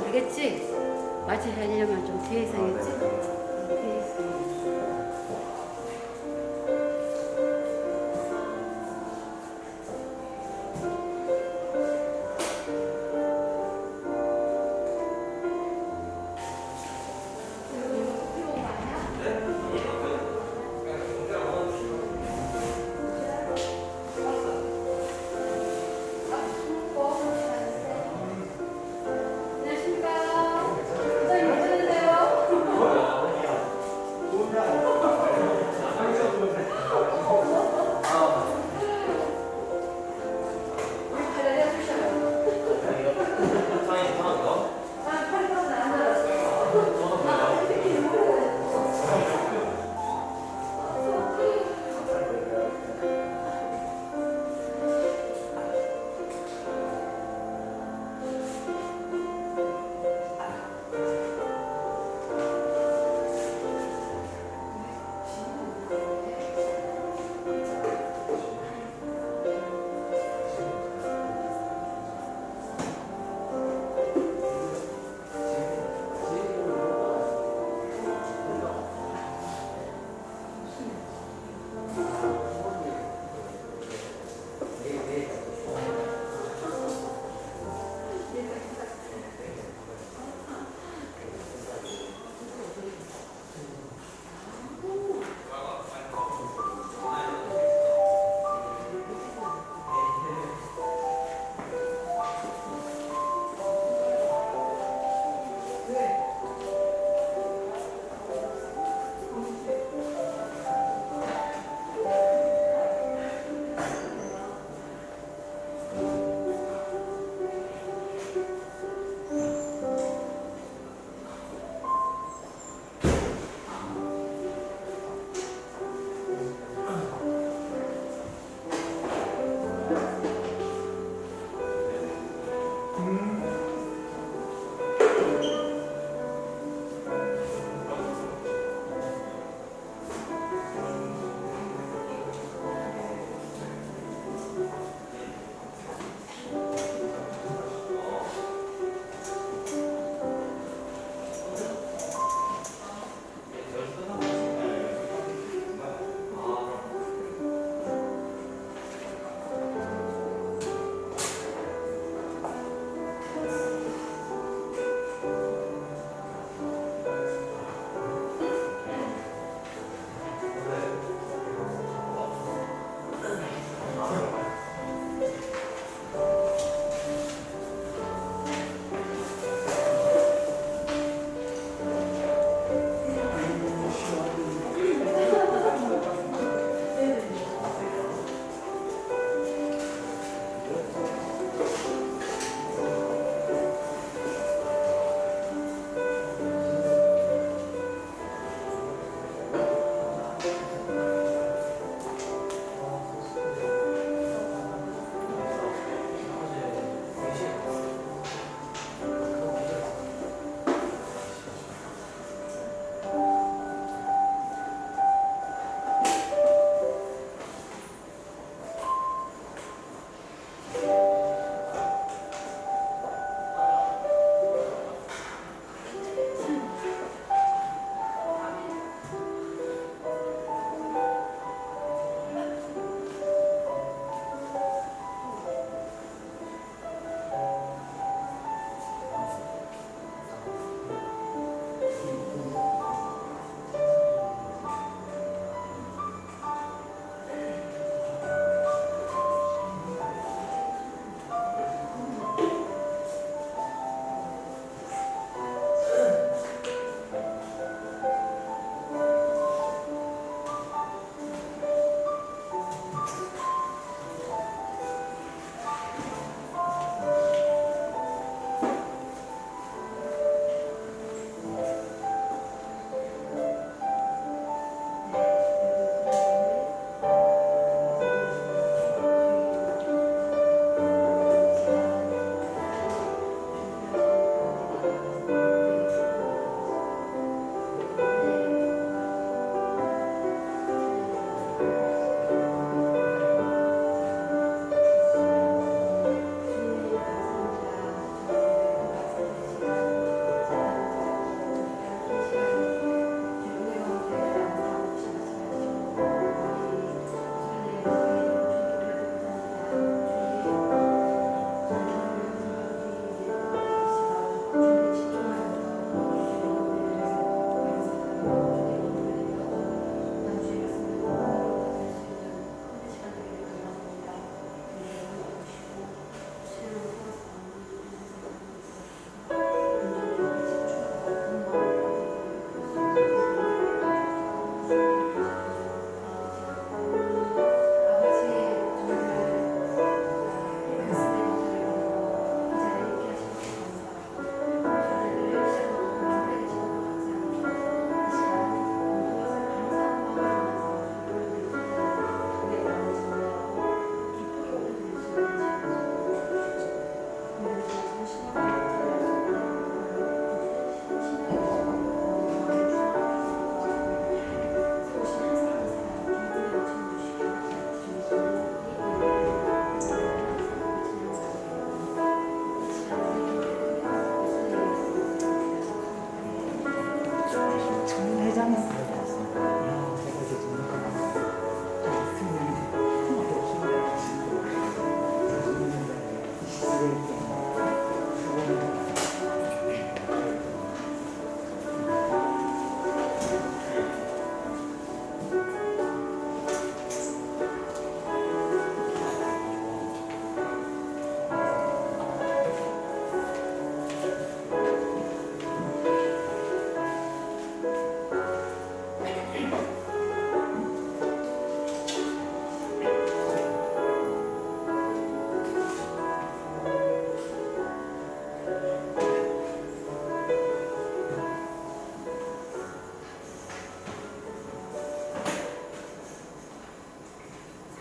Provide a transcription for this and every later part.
알겠지? 마취 하려면 좀 뒤에 있어야겠지? 뒤에 있어야지. 야.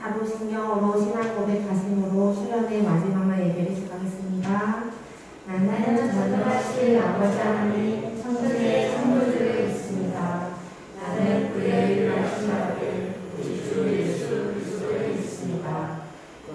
사도신경으로 신앙 고백하심으로 수련의 마지막 날 예배를 시작하겠습니다. 나는 전능하신 아버지 하나님 천주의 성부를 믿습니다. 나는 그의 유일하신 아들 우리 주 예수 그리스도를 믿습니다.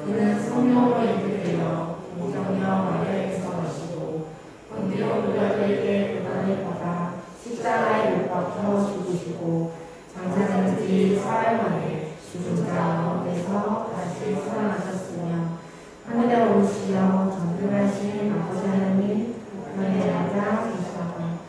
그는 성령으로 인도되어 공정령 마리아에서 나시고 본디오 빌라도에게 고난을 받아 십자가에 못 박혀 죽으시고 장사된 지 사흘 만에 죽은 자 가운데서 다시 살아나셨으며 하늘에 오르시어 전능하신 아버지 하나님 우편에 앉아 계시다가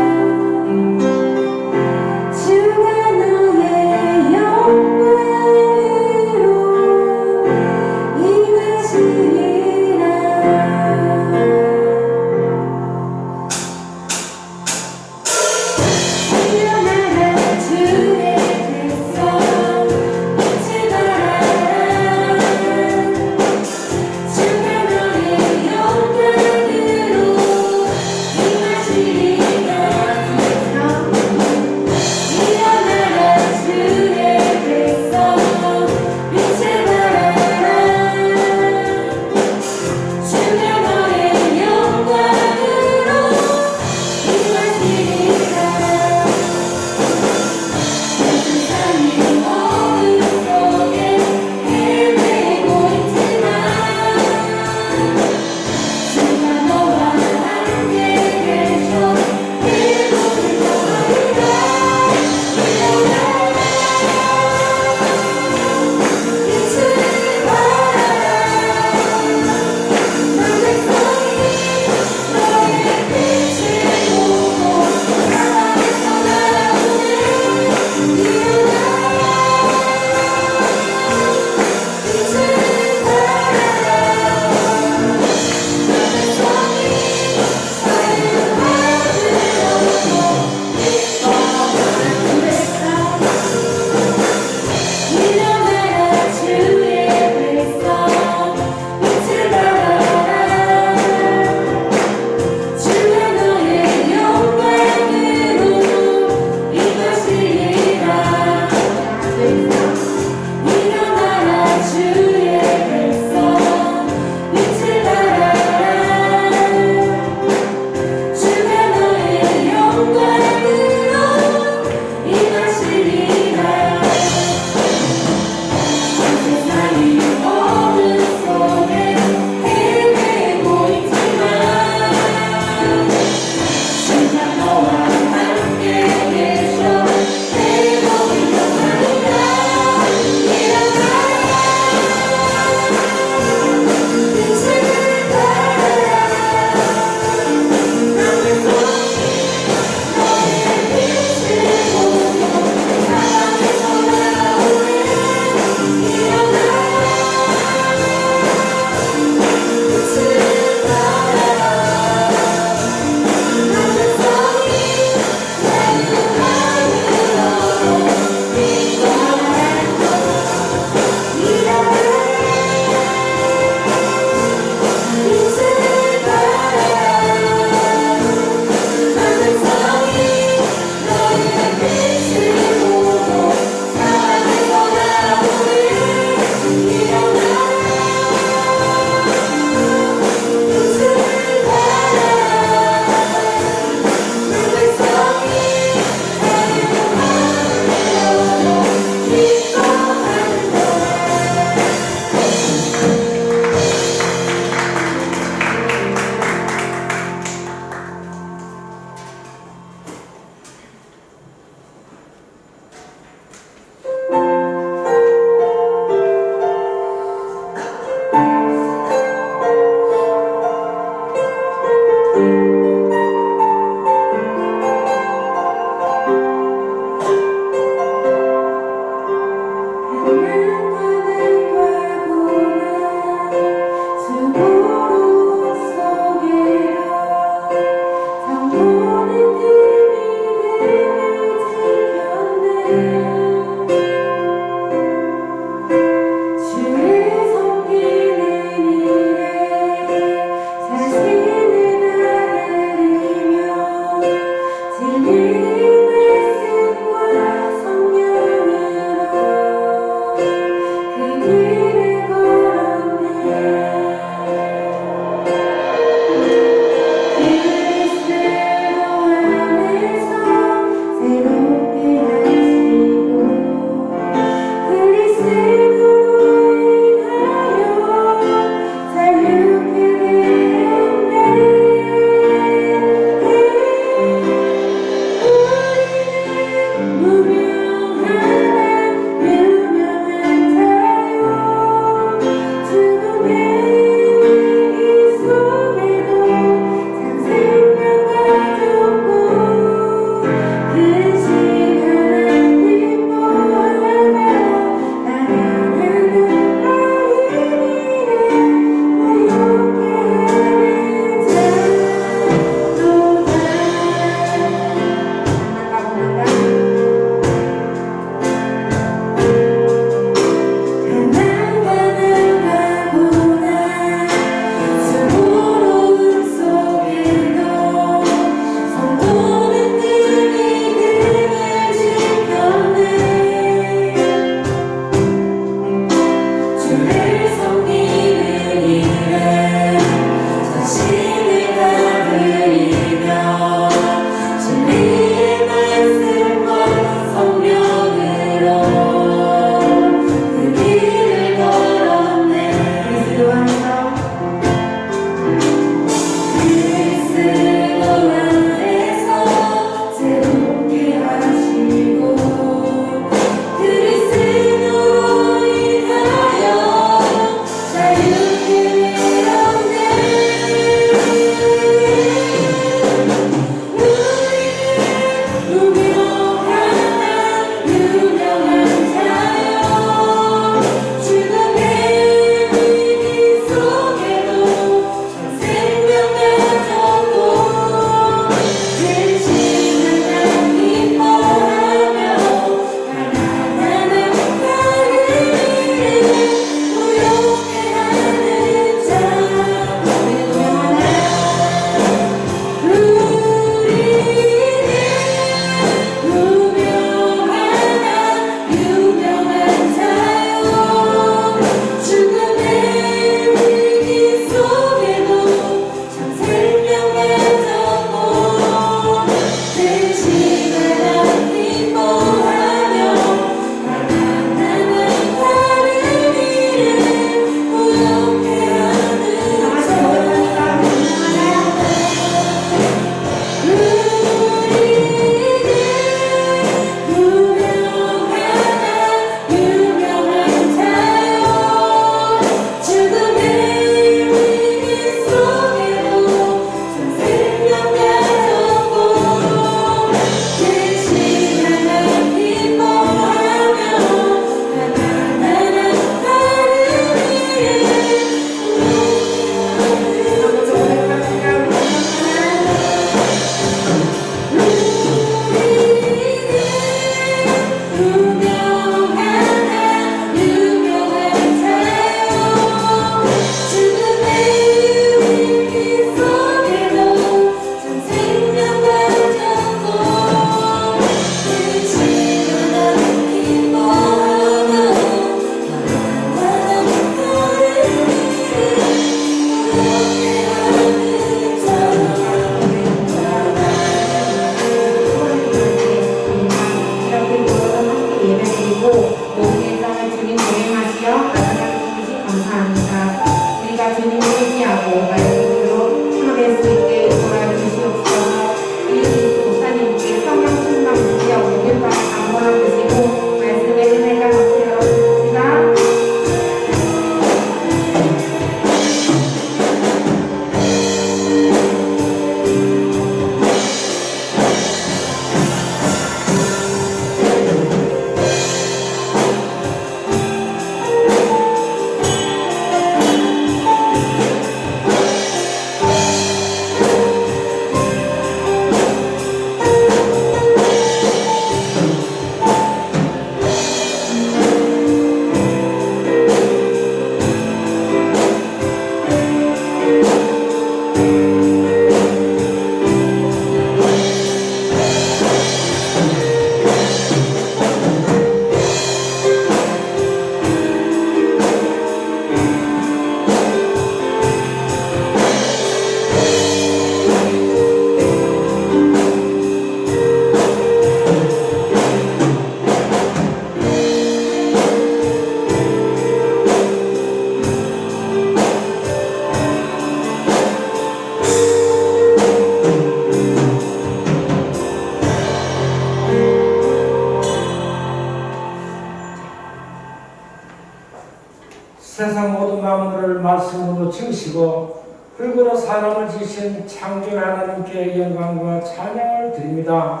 세상 모든 만물을 말씀으로 지으시고 흙으로 사람을 지으신 창조 하나님께 영광과 찬양을 드립니다.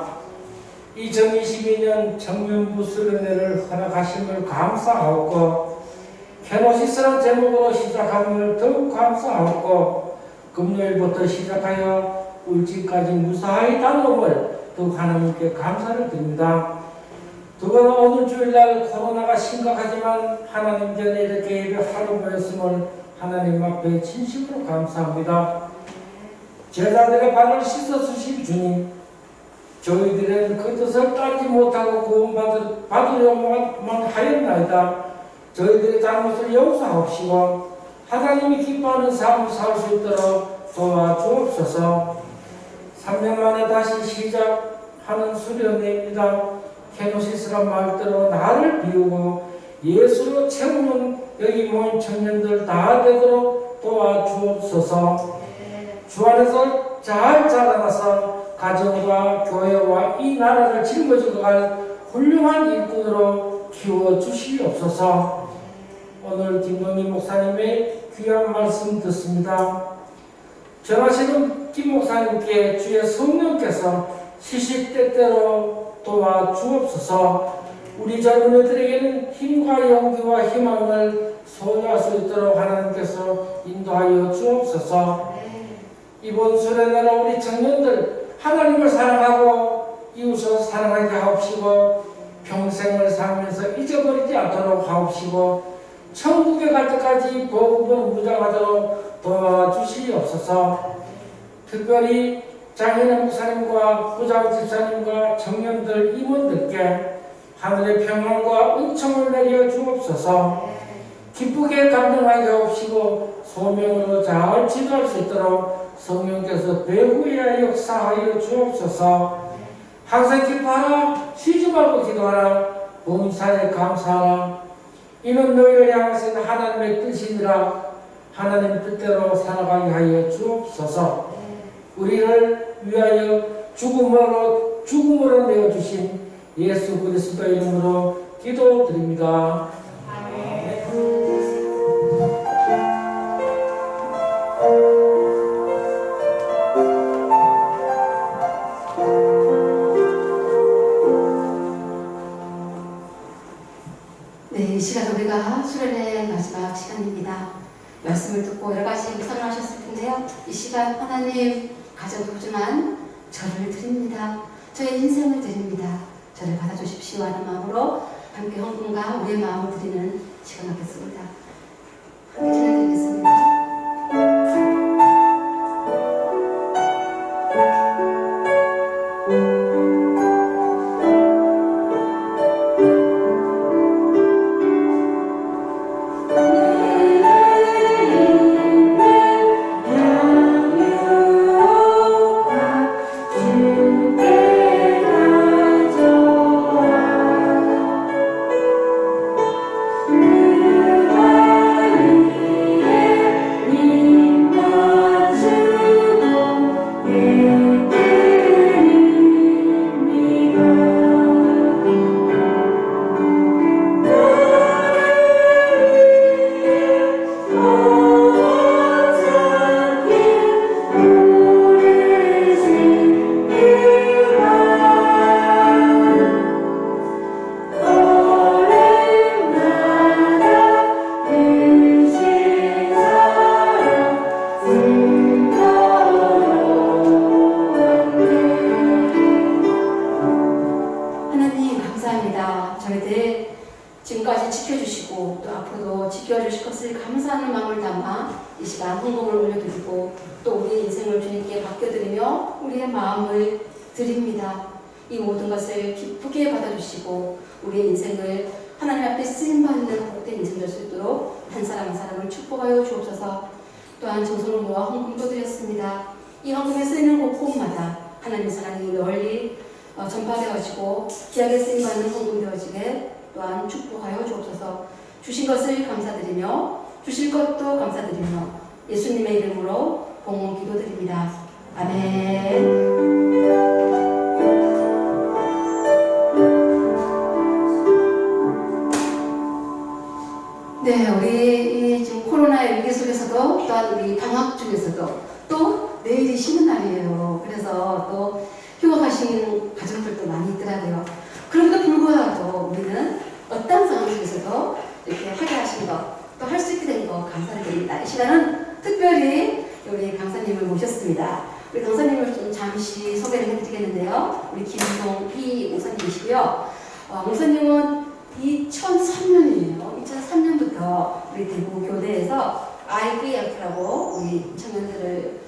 2022년 정년부 수련회를 허락하심을 감사하옵고 케노시스라는 제목으로 시작함을 더욱 감사하옵고 금요일부터 시작하여 울지까지 무사히 다녀옴을 더욱 하나님께 감사를 드립니다. 두번 오늘 주일날 코로나가 심각하지만 하나님 전에 이렇게 예배하러 모였음을 하나님 앞에 진심으로 감사합니다. 제자들의 발을 씻어주신 주님, 저희들은 그 뜻을 따르지 못하고 구원받으려만 하였나이다. 저희들의 잘못을 용서하옵시고 하나님이 기뻐하는 삶을 살 수 있도록 도와주옵소서. 3년 만에 다시 시작하는 수련회입니다. 케노시스란 말대로 나를 비우고 예수로 채우는 여기 모인 청년들 다 되도록 도와주옵소서. 주 안에서 잘 자라나서 가정과 교회와 이 나라를 짊어지고 갈 훌륭한 일꾼으로 키워주시옵소서. 오늘 김동희 목사님의 귀한 말씀 듣습니다. 전하시는 김 목사님께 주의 성령께서 시시때때로 도와주옵소서. 우리 젊은이들에게는 힘과 용기와 희망을 소유할 수 있도록 하나님께서 인도하여 주옵소서. 이번 수련회로 우리 청년들 하나님을 사랑하고 이웃을 사랑하게 하옵시고 평생을 살면서 잊어버리지 않도록 하옵시고 천국에 갈 때까지 복음을 무장하도록 도와주시옵소서. 특별히 장현의 목사님과 부장 집사님과 청년들 임원들께 하늘의 평안과 은총을 내려 주옵소서. 기쁘게 감당하게 하옵시고 소명으로 잘 지도할 수 있도록 성령께서 배후에 역사하여 주옵소서. 항상 기뻐하라, 쉬지 말고 기도하라, 범사에 감사하라. 이는 너희를 향하신 하나님의 뜻이니라. 하나님 뜻대로 살아가게 하여 주옵소서. 우리를 위하여 죽음으로 내어주신 예수 그리스도 이름으로 기도드립니다. 아멘. 네, 이 시간 우리가 수련의 마지막 시간입니다. 말씀을 듣고 여러 가지 묵상을 하셨을 텐데요. 이 시간 하나님 가장 소중한 저를 드립니다. 저의 인생을 드립니다. 저를 받아주십시오 하는 마음으로 함께 헌금과 우리의 마음을 드리는 시간 갖겠습니다. 함께 찬양드리겠습니다. 주신 것을 감사드리며 주실 것도 감사드리며 예수님의 이름으로 봉헌 기도드립니다. 아멘. 네, 우리 중에서도 또한 우리 방학 중에서도 또 내일이 쉬는 날이에요. 그래서 또 휴학하신 가정들도 많이 있더라고요. 그럼에도 불구하고 우리는 어떤 상황 속에서도 이렇게 하게 하신 것, 또 할 수 있게 된 거 감사를 드립니다. 이 시간은 특별히 우리 강사님을 모셨습니다. 우리 강사님을 좀 잠시 소개를 해드리겠는데요. 우리 김동희 목사님이시고요. 목사님은 2003년이에요. 2003년부터 우리 대구 교대에서 IVF라고 우리 청년들을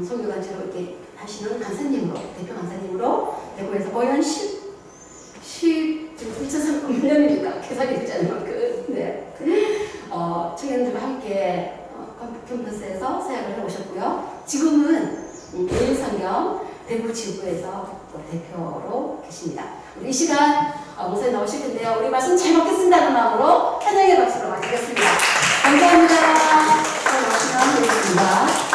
선교단체로 이렇게 하시는 강사님으로, 대표 강사님으로 대구에서 거의 한 2003년이니까 계산이 되지 않는 만큼, 네. 청년들과 함께 캠퍼스에서 사역을 해오셨고요. 지금은 예일성경 대구 지구에서 또 대표로 계십니다. 우리 이 시간 목사님 나오실 텐데요. 우리 말씀 잘 먹겠습니다는 마음으로 찬양의 박수로 마치겠습니다. 감사합니다. 잘 말씀 드리겠습니다.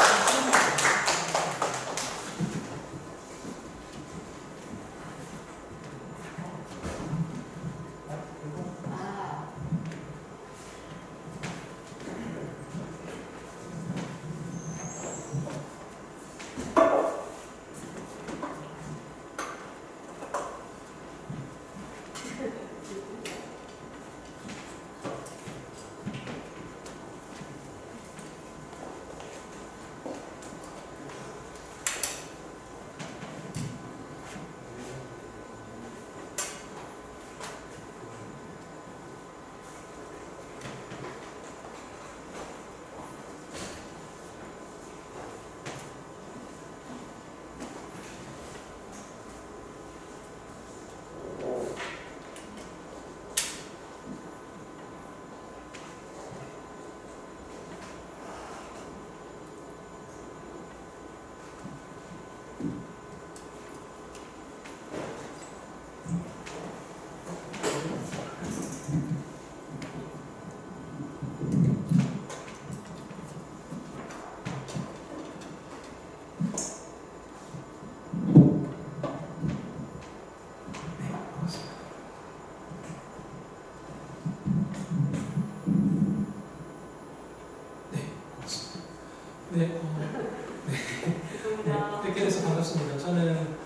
이렇게 돼서 반갑습니다. 저는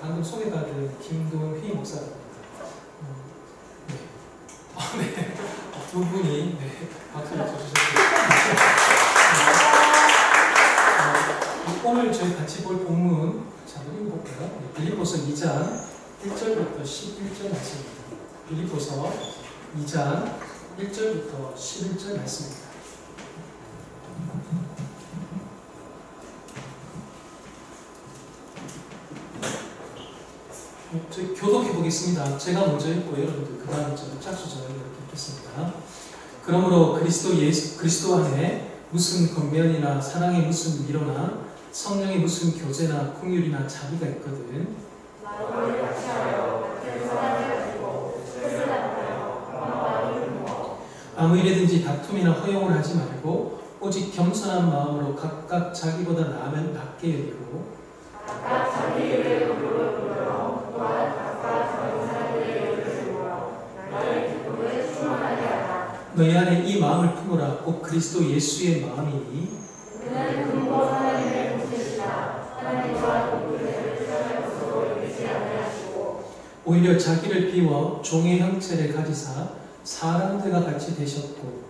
방금 소개받은 김동희 목사입니다. 두 분이 박수를 쳐주셨습니다. 오늘 저희 같이 볼 본문 한번 읽어볼까요? 빌립보서 2장 1절부터 11절 말씀입니다. 빌립보서 2장 1절부터 11절 말씀입니다. 저희 교독해 보겠습니다. 제가 먼저 읽고 여러분들 그 다음에 짝수절을 이렇게 읽겠습니다. 그러므로 그리스도 안에 무슨 권면이나 사랑의 무슨 위로나 성령의 무슨 교제나 긍휼이나 자비가 있거든. 아무 일에든지 다툼이나 허용을 하지 말고 오직 겸손한 마음으로 각각 자기보다 나으면 낫게 여기고 너희 안에 이 마음을 품으라. 곧 그리스도 예수의 마음이니 오히려 자기를 비워 종의 형체를 가지사 사람들과 같이 되셨고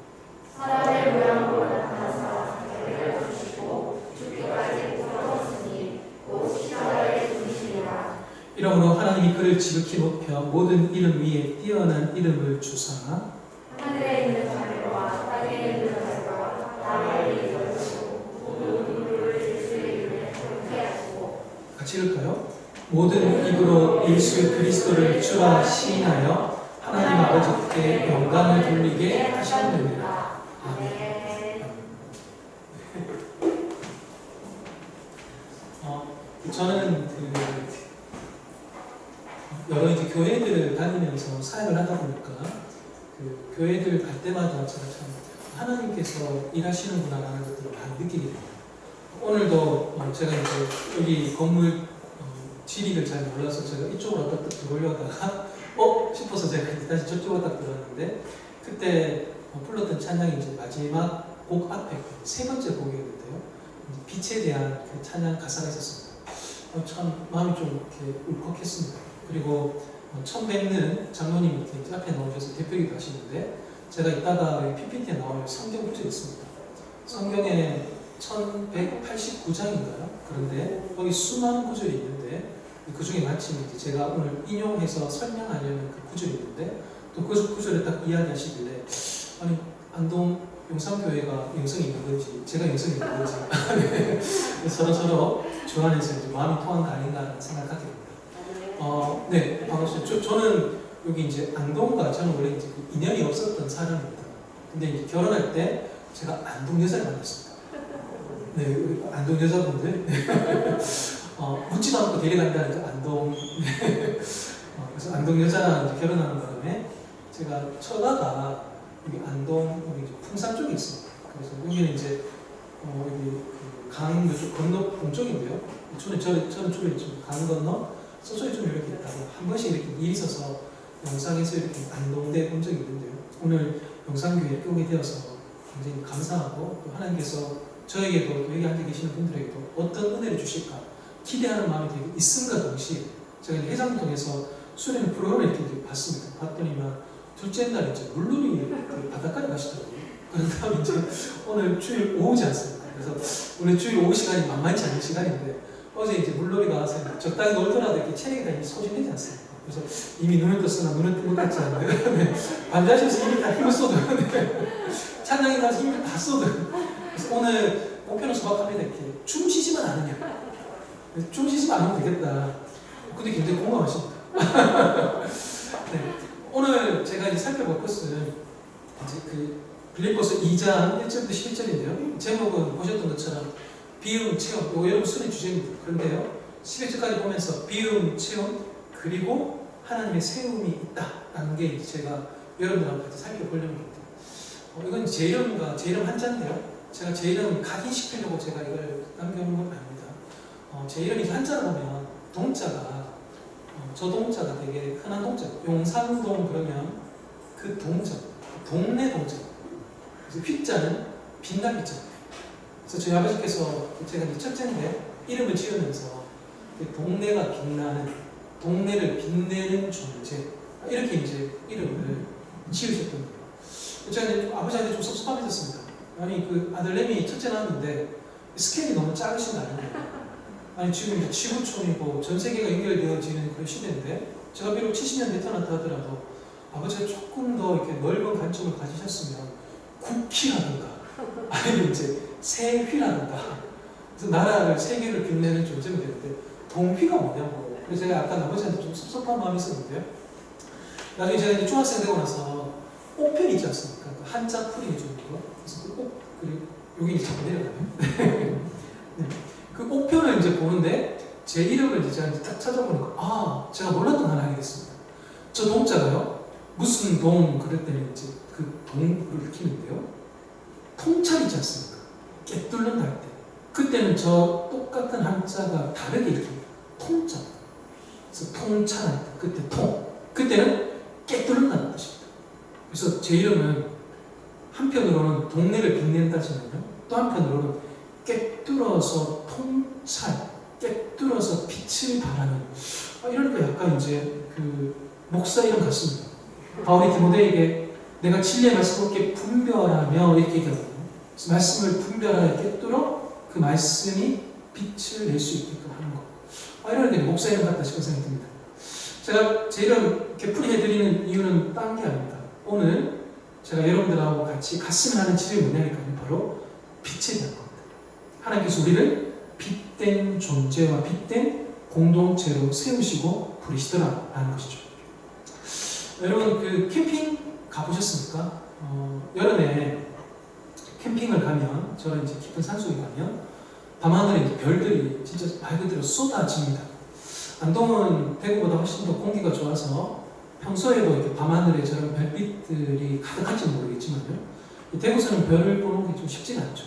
사람의 모양으로 나타나사 자기를 주시고 죽기까지 돌아오셨으니 곧 십자가에 죽으시리라. 이러므로 하나님이 그를 지극히 높여 모든 이름 위에 뛰어난 이름을 주사 하늘에 있는 자들과 땅에 있는 자들과 땅에 있는 자들과 모든 이름을 예수의 이름에 경배케 하시고 같이 읽을까요? 모든 입으로 예수 그리스도를 주라 시인하여 하나님 아버지께 영광을 돌리게 하셨느니라. 아멘. 저는 여러 이제 교회들을 다니면서 사역을 하다 보니까 교회들 갈 때마다 제가 참 하나님께서 일하시는구나라는 것들을 많이 느끼게 됩니다. 오늘도 제가 이제 여기 건물 지리를 잘 몰라서 제가 이쪽으로 딱 들어오려다가 싶어서 제가 다시 저쪽으로 딱 들어왔는데 그때 불렀던 찬양이 이제 마지막 곡 앞에 세 번째 곡이었는데요. 빛에 대한 그 찬양 가사가 있었습니다. 참 마음이 좀 이렇게 울컥했습니다. 그리고 처음 뵙는 장로님이 이렇게 앞에 나오셔서 대표기도 하시는데 제가 이따가 PPT에 나올 성경 구절이 있습니다. 성경에 1189장인가요? 그런데 거기 수많은 구절이 있는데 그 중에 마침 이제 제가 오늘 인용해서 설명하려는 그 구절이 있는데 또 그 구절을 딱 이야기하시길래 아니 안동 용산교회가 영성이 있는 건지 제가 영성이 있는 건지 서로 좋아하면서 이제 마음이 통한 거 아닌가라는 생각하게 됩니다. 네, 반갑습니다. 저는 여기 이제 안동과 저는 원래 이제 인연이 없었던 사람입니다. 근데 이제 결혼할 때 제가 안동 여자를 만났습니다. 네, 우리 안동 여자분들 묻지도 않고 데려간다는 그 안동. 그래서 안동 여자랑 이제 결혼하는 바람에 제가 처가가 여기 안동 여기 풍산 쪽에 있습니다. 그래서 여기는 이제 여기 그 강 이쪽 건너 동쪽인데요. 저는 쪽에 좀 강 건너 서쪽에 좀 이렇게 있다가 한 번씩 이렇게 일이 있어서 영상에서 이렇게 안동대 본 적이 있는데요. 오늘 영상교회에 오게 되어서 굉장히 감사하고 또 하나님께서 저에게도 여기 앉아 계시는 분들에게도 어떤 은혜를 주실까 기대하는 마음이 되게 있음과 동시에 제가 해장동에서 수련회 프로그램을 이렇게 봤습니다. 봤더니만 둘째 날 이제 물놀이 그 바닷가에 가시더라고요. 그런 다음에 이제 오늘 주일 오후지 않습니까? 그래서 오늘 주일 오후 시간이 만만치 않은 시간인데 어제 이제 물놀이가 와서 적당히 놀더라도 이렇게 체력이 다 소진되지 않습니까? 그래서 이미 눈을 떴으나 눈을 뜬 것 같지 않은데 반자셔서 이미 다 힘을 쏟았는데 찬양에 가서 힘을 다 쏟아. 그래서 오늘 목표는 소박합니다. 이렇게 춤 쉬지만 않으냐. 춤 쉬지만 않으면 되겠다. 근데 굉장히 공감하십니다. 네. 오늘 제가 이제 살펴볼 것은 이제 그 빌립보서 2장 1절부터 11절인데요. 제목은 보셨던 것처럼 비움, 체험, 이거 여러분 수련의 주제입니다. 그런데요, 11절까지 보면서 비움, 체험, 그리고 하나님의 세움이 있다라는 게 제가 여러분들하고 같이 살펴보려는 겁니다. 이건 제 이름과 제 이름 한자인데요. 제가 제 이름 각인시키려고 제가 이걸 남겨놓은 건 아닙니다. 제 이름이 한자로 보면 동자가 저 동자가 되게 흔한 동자. 용산동 그러면 그 동자, 동네 동자. 그래서 휘자는 빛날 휘자. 그래서 저희 아버지께서 제가 이제 첫째인데 이름을 지으면서 동네가 빛나는, 동네를 빛내는 존재 이렇게 이제 이름을 지으셨던 거예요. 제가 이제 아버지한테 좀 섭섭함해졌습니다. 아니 그 아들내미 첫째 낳았는데 스케일이 너무 작으신 거 아닌가요? 아니 지금 이제 지구촌이고 전 세계가 연결되어지는 그런 시대인데 제가 비록 70년 대타났다 하더라도 아버지가 조금 더 이렇게 넓은 관점을 가지셨으면 국희라든가 아니면 이제 세휘라든가 그래서 나라를 세계를 빛내는 존재가 되는데 동휘가 뭐냐고. 그래서 제가 약간 아버지한테 좀 섭섭한 마음이 있었는데요. 나중에 제가 이제 중학생 되고 나서 옥편 있지 않습니까? 그 한자 풀이 해주는 거. 그래서 그 옥, 그리고 여기 이제 자꾸 내려가요. 네. 그 옥편을 이제 보는데 제 이름을 이제 제가 딱 찾아보니까 아, 제가 몰랐던 하나 알게 됐습니다. 저 동자가요, 무슨 동 그럴 때는 이제 그 동을 키는데요. 통찰 있지 않습니까? 깨뚫는다 할 때. 그때는 저 똑같은 한자가 다르게 읽힙니다. 통자. 그래서 통찰할 때. 그때 통. 그때는 깨뚫는다는 뜻입니다. 그래서 제 이름은 한편으로는 동네를 빛낸다지만요. 또 한편으로는 깨뚫어서 통찰, 깨뚫어서 빛을 발하는 이런 거 약간 이제 그 목사 이름 같습니다. 바울이 디모데에게 내가 진리의 말씀을 함께 분별하며 이렇게 얘기하거든요. 그래서 말씀을 분별하여 깨뚫어 그 말씀이 빛을 낼 수 있게끔 하는 거. 이런 게 목사 이름 같다 싶은 생각이 듭니다. 제가 제 이름 이렇게 풀이해드리는 이유는 딴 게 아닙니다. 오늘 제가 여러분들하고 같이 갔으면 하는 질문이 뭐냐니까요. 바로 빛에 대한 겁니다. 하나님께서 우리를 빛된 존재와 빛된 공동체로 세우시고 부르시더라라는 것이죠. 여러분 그 캠핑 가보셨습니까? 여름에 캠핑을 가면 저는 이제 깊은 산속에 가면 밤하늘에 이제 별들이 진짜 말 그대로 쏟아집니다. 안동은 대구보다 훨씬 더 공기가 좋아서 평소에도 이렇게 밤하늘에 저런 별빛들이 가득할지는 모르겠지만요. 대구에서는 별을 보는 게 좀 쉽지가 않죠.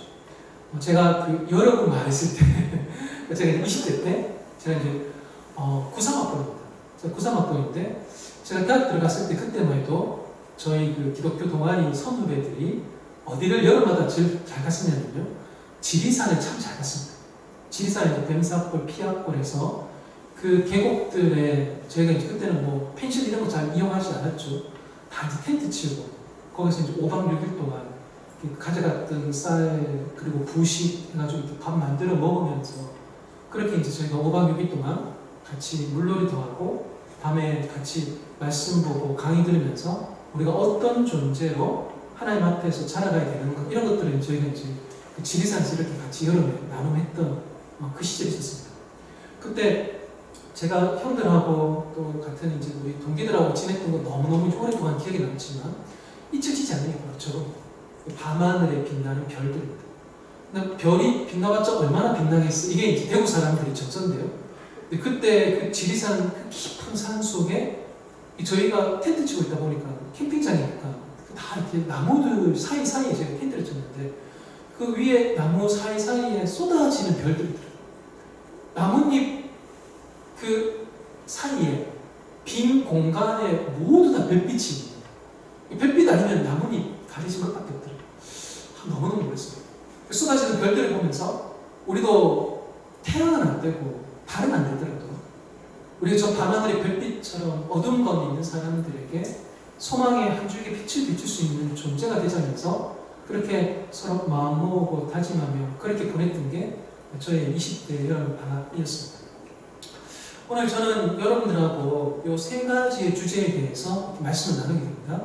제가 그 여러 번 말했을 때, 제가 20대 때, 제가 이제 93학번입니다. 제가 93학번인데, 제가 대학 들어갔을 때 그때만 해도 저희 그 기독교 동아리 선후배들이 어디를 여름마다 제일 잘 갔었냐면요. 지리산을 참 잘 갔습니다. 지리산에 뱀사골, 피아골에서 그 계곡들에 저희가 이제 그때는 뭐 펜션 이런 거 잘 이용하지 않았죠. 다 이제 텐트 치고 거기서 이제 5박 6일 동안 가져갔던 쌀 그리고 부식 해가지고 이렇게 밥 만들어 먹으면서 그렇게 이제 저희가 5박 6일 동안 같이 물놀이도 하고 밤에 같이 말씀 보고 강의 들으면서 우리가 어떤 존재로 하나님 앞에서 자라가야 되는가 이런 것들을 저희가 이제 그 지리산에서 이렇게 같이 여름에 나눔했던 그 시절이 있었습니다. 그때 제가 형들하고 또 같은 이제 우리 동기들하고 지냈던 건 너무너무 오랫동안 기억에 남지만 잊혀지지 않는 게 바로 저겁니다. 밤하늘에 빛나는 별들입니다. 근데 별이 빛나봤자 얼마나 빛나겠어? 이게 이제 대구 사람들이 정서인데요. 근데 그때 그 지리산 그 깊은 산 속에 저희가 텐트 치고 있다 보니까 캠핑장이니까 다 이렇게 나무들 사이사이에 제가 텐트를 쳤는데 그 위에 나무 사이사이에 쏟아지는 별들이 있더라고요. 나뭇잎 그 사이에 빈 공간에 모두 다 별빛이 있는 별빛 아니면 나뭇잎 가리진 것밖에 없더라고요. 너무너무 놀랐어요. 쏟아지는 별들을 보면서 우리도 태양은 안 되고 달은 안 되더라도 우리가 저 밤하늘의 별빛처럼 어두운 가운데 있는 사람들에게 소망의 한 줄기 빛을 비출 수 있는 존재가 되자면서 그렇게 서로 마음 모으고 다짐하며 그렇게 보냈던 게 저의 20대 여름 방학이었습니다. 오늘 저는 여러분들하고 이 세 가지의 주제에 대해서 말씀을 나누게 됩니다.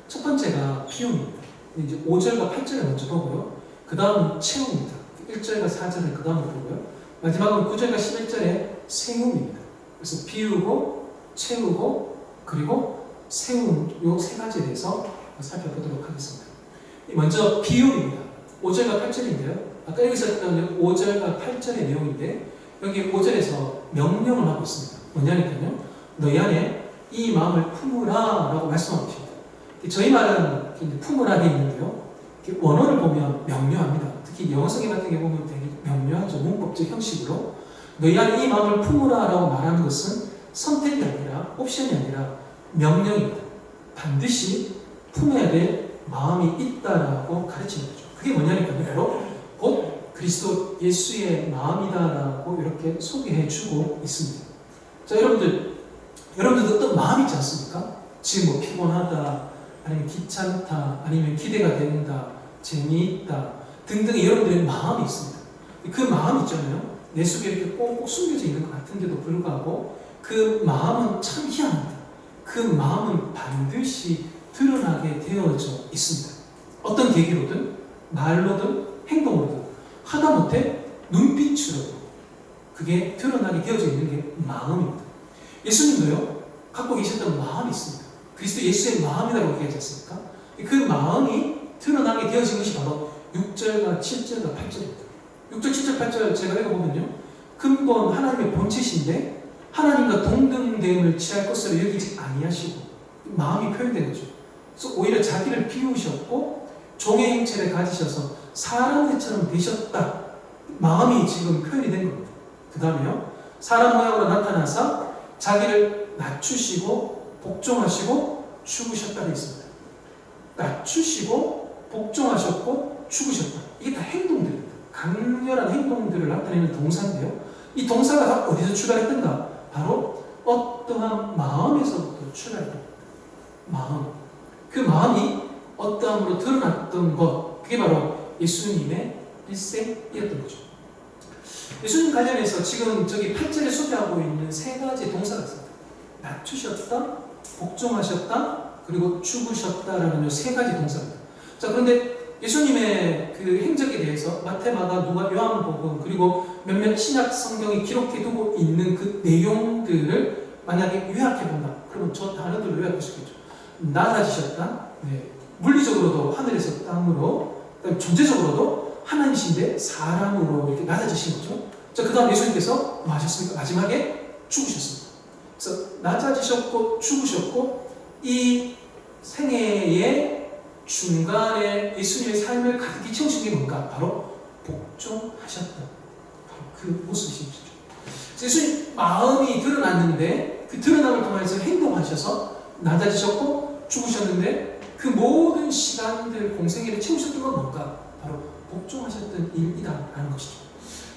첫 번째가 피움입니다. 이제 5절과 8절을 먼저 보고요. 그 다음은 채움입니다. 1절과 4절을 그 다음으로 보고요. 마지막은 9절과 11절의 세움입니다. 그래서 비우고 채우고 그리고 세움 이 세 가지에 대해서 살펴보도록 하겠습니다. 먼저 비움입니다. 5절과 8절인데요. 아까 여기서 했던 5절과 8절의 내용인데 여기 5절에서 명령을 하고 있습니다. 뭐냐니까요. 너희 안에 이 마음을 품으라 라고 말씀하고 계십니다. 저희 말은 품으라게 있는데요. 원어를 보면 명료합니다. 특히 영어성경 같은 경우 보면 되게 명료하죠. 문법적 형식으로 너희 안에 이 마음을 품으라 라고 말하는 것은 선택이 아니라 옵션이 아니라 명령입니다. 반드시 품어야 될 마음이 있다라고 가르치는 거죠. 그게 뭐냐니까요. 바로 곧 그리스도 예수의 마음이다라고 이렇게 소개해주고 있습니다. 자, 여러분들도 어떤 마음이 있지 않습니까? 지금 뭐 피곤하다, 아니면 귀찮다, 아니면 기대가 된다, 재미있다 등등의 여러분들의 마음이 있습니다. 그 마음 있잖아요. 내 속에 이렇게 꼭꼭 숨겨져 있는 것 같은데도 불구하고 그 마음은 참 희한합니다. 그 마음은 반드시 드러나게 되어져 있습니다. 어떤 계기로든 말로든 행동으로든 하다못해 눈빛으로도 그게 드러나게 되어져 있는 게 마음입니다. 예수님도요 갖고 계셨던 마음이 있습니다. 그리스도 예수의 마음이라고 얘기하지 않습니까? 그 마음이 드러나게 되어진 것이 바로 6절과 7절과 8절입니다. 6절, 7절, 8절 제가 읽어보면요 근본 하나님의 본체신데 하나님과 동등됨을 취할 것으로 여기지 아니하시고 마음이 표현된 거죠. 그래서 오히려 자기를 비우셨고 종의 형체를 가지셔서 사람들처럼 되셨다. 마음이 지금 표현이 된 겁니다. 그 다음에요 사람 모양으로 나타나서 자기를 낮추시고 복종하시고 죽으셨다 되어 있습니다. 낮추시고 복종하셨고 죽으셨다. 이게 다 행동들입니다. 강렬한 행동들을 나타내는 동사인데요. 이 동사가 다 어디서 출발했던가? 바로 어떠한 마음에서부터 출발했다. 마음. 그 마음이 어떠함으로 드러났던 것. 그게 바로 예수님의 일생이었던 거죠. 예수님 관련해서 지금 저기 8절에 소개하고 있는 세 가지 동사가 있습니다. 낮추셨다, 복종하셨다, 그리고 죽으셨다라는 세 가지 동사입니다. 자, 그런데 예수님의 그 행적에 대해서 마태, 마가, 누가, 요한복음 그리고 몇몇 신약 성경이 기록해두고 있는 그 내용들을 만약에 요약해 본다. 그러면 저 단어들로 요약할 수 있겠죠. 낮아지셨다. 네. 물리적으로도 하늘에서 땅으로, 존재적으로도 하나님이신데 사람으로 이렇게 낮아지신 거죠. 자, 그 다음 예수님께서 뭐 하셨습니까? 마지막에 죽으셨습니다. 그래서 낮아지셨고 죽으셨고 이 생애의 중간에 예수님의 삶을 가득히 채우신 게 뭔가? 바로 복종하셨다. 바로 그 모습이시죠. 예수님 마음이 드러났는데 그 드러남을 통해서 행동하셔서 낮아지셨고 죽으셨는데 그 모든 시간들, 공생애를 채우셨던 건 뭔가? 바로 복종하셨던 일이다라는 것이죠.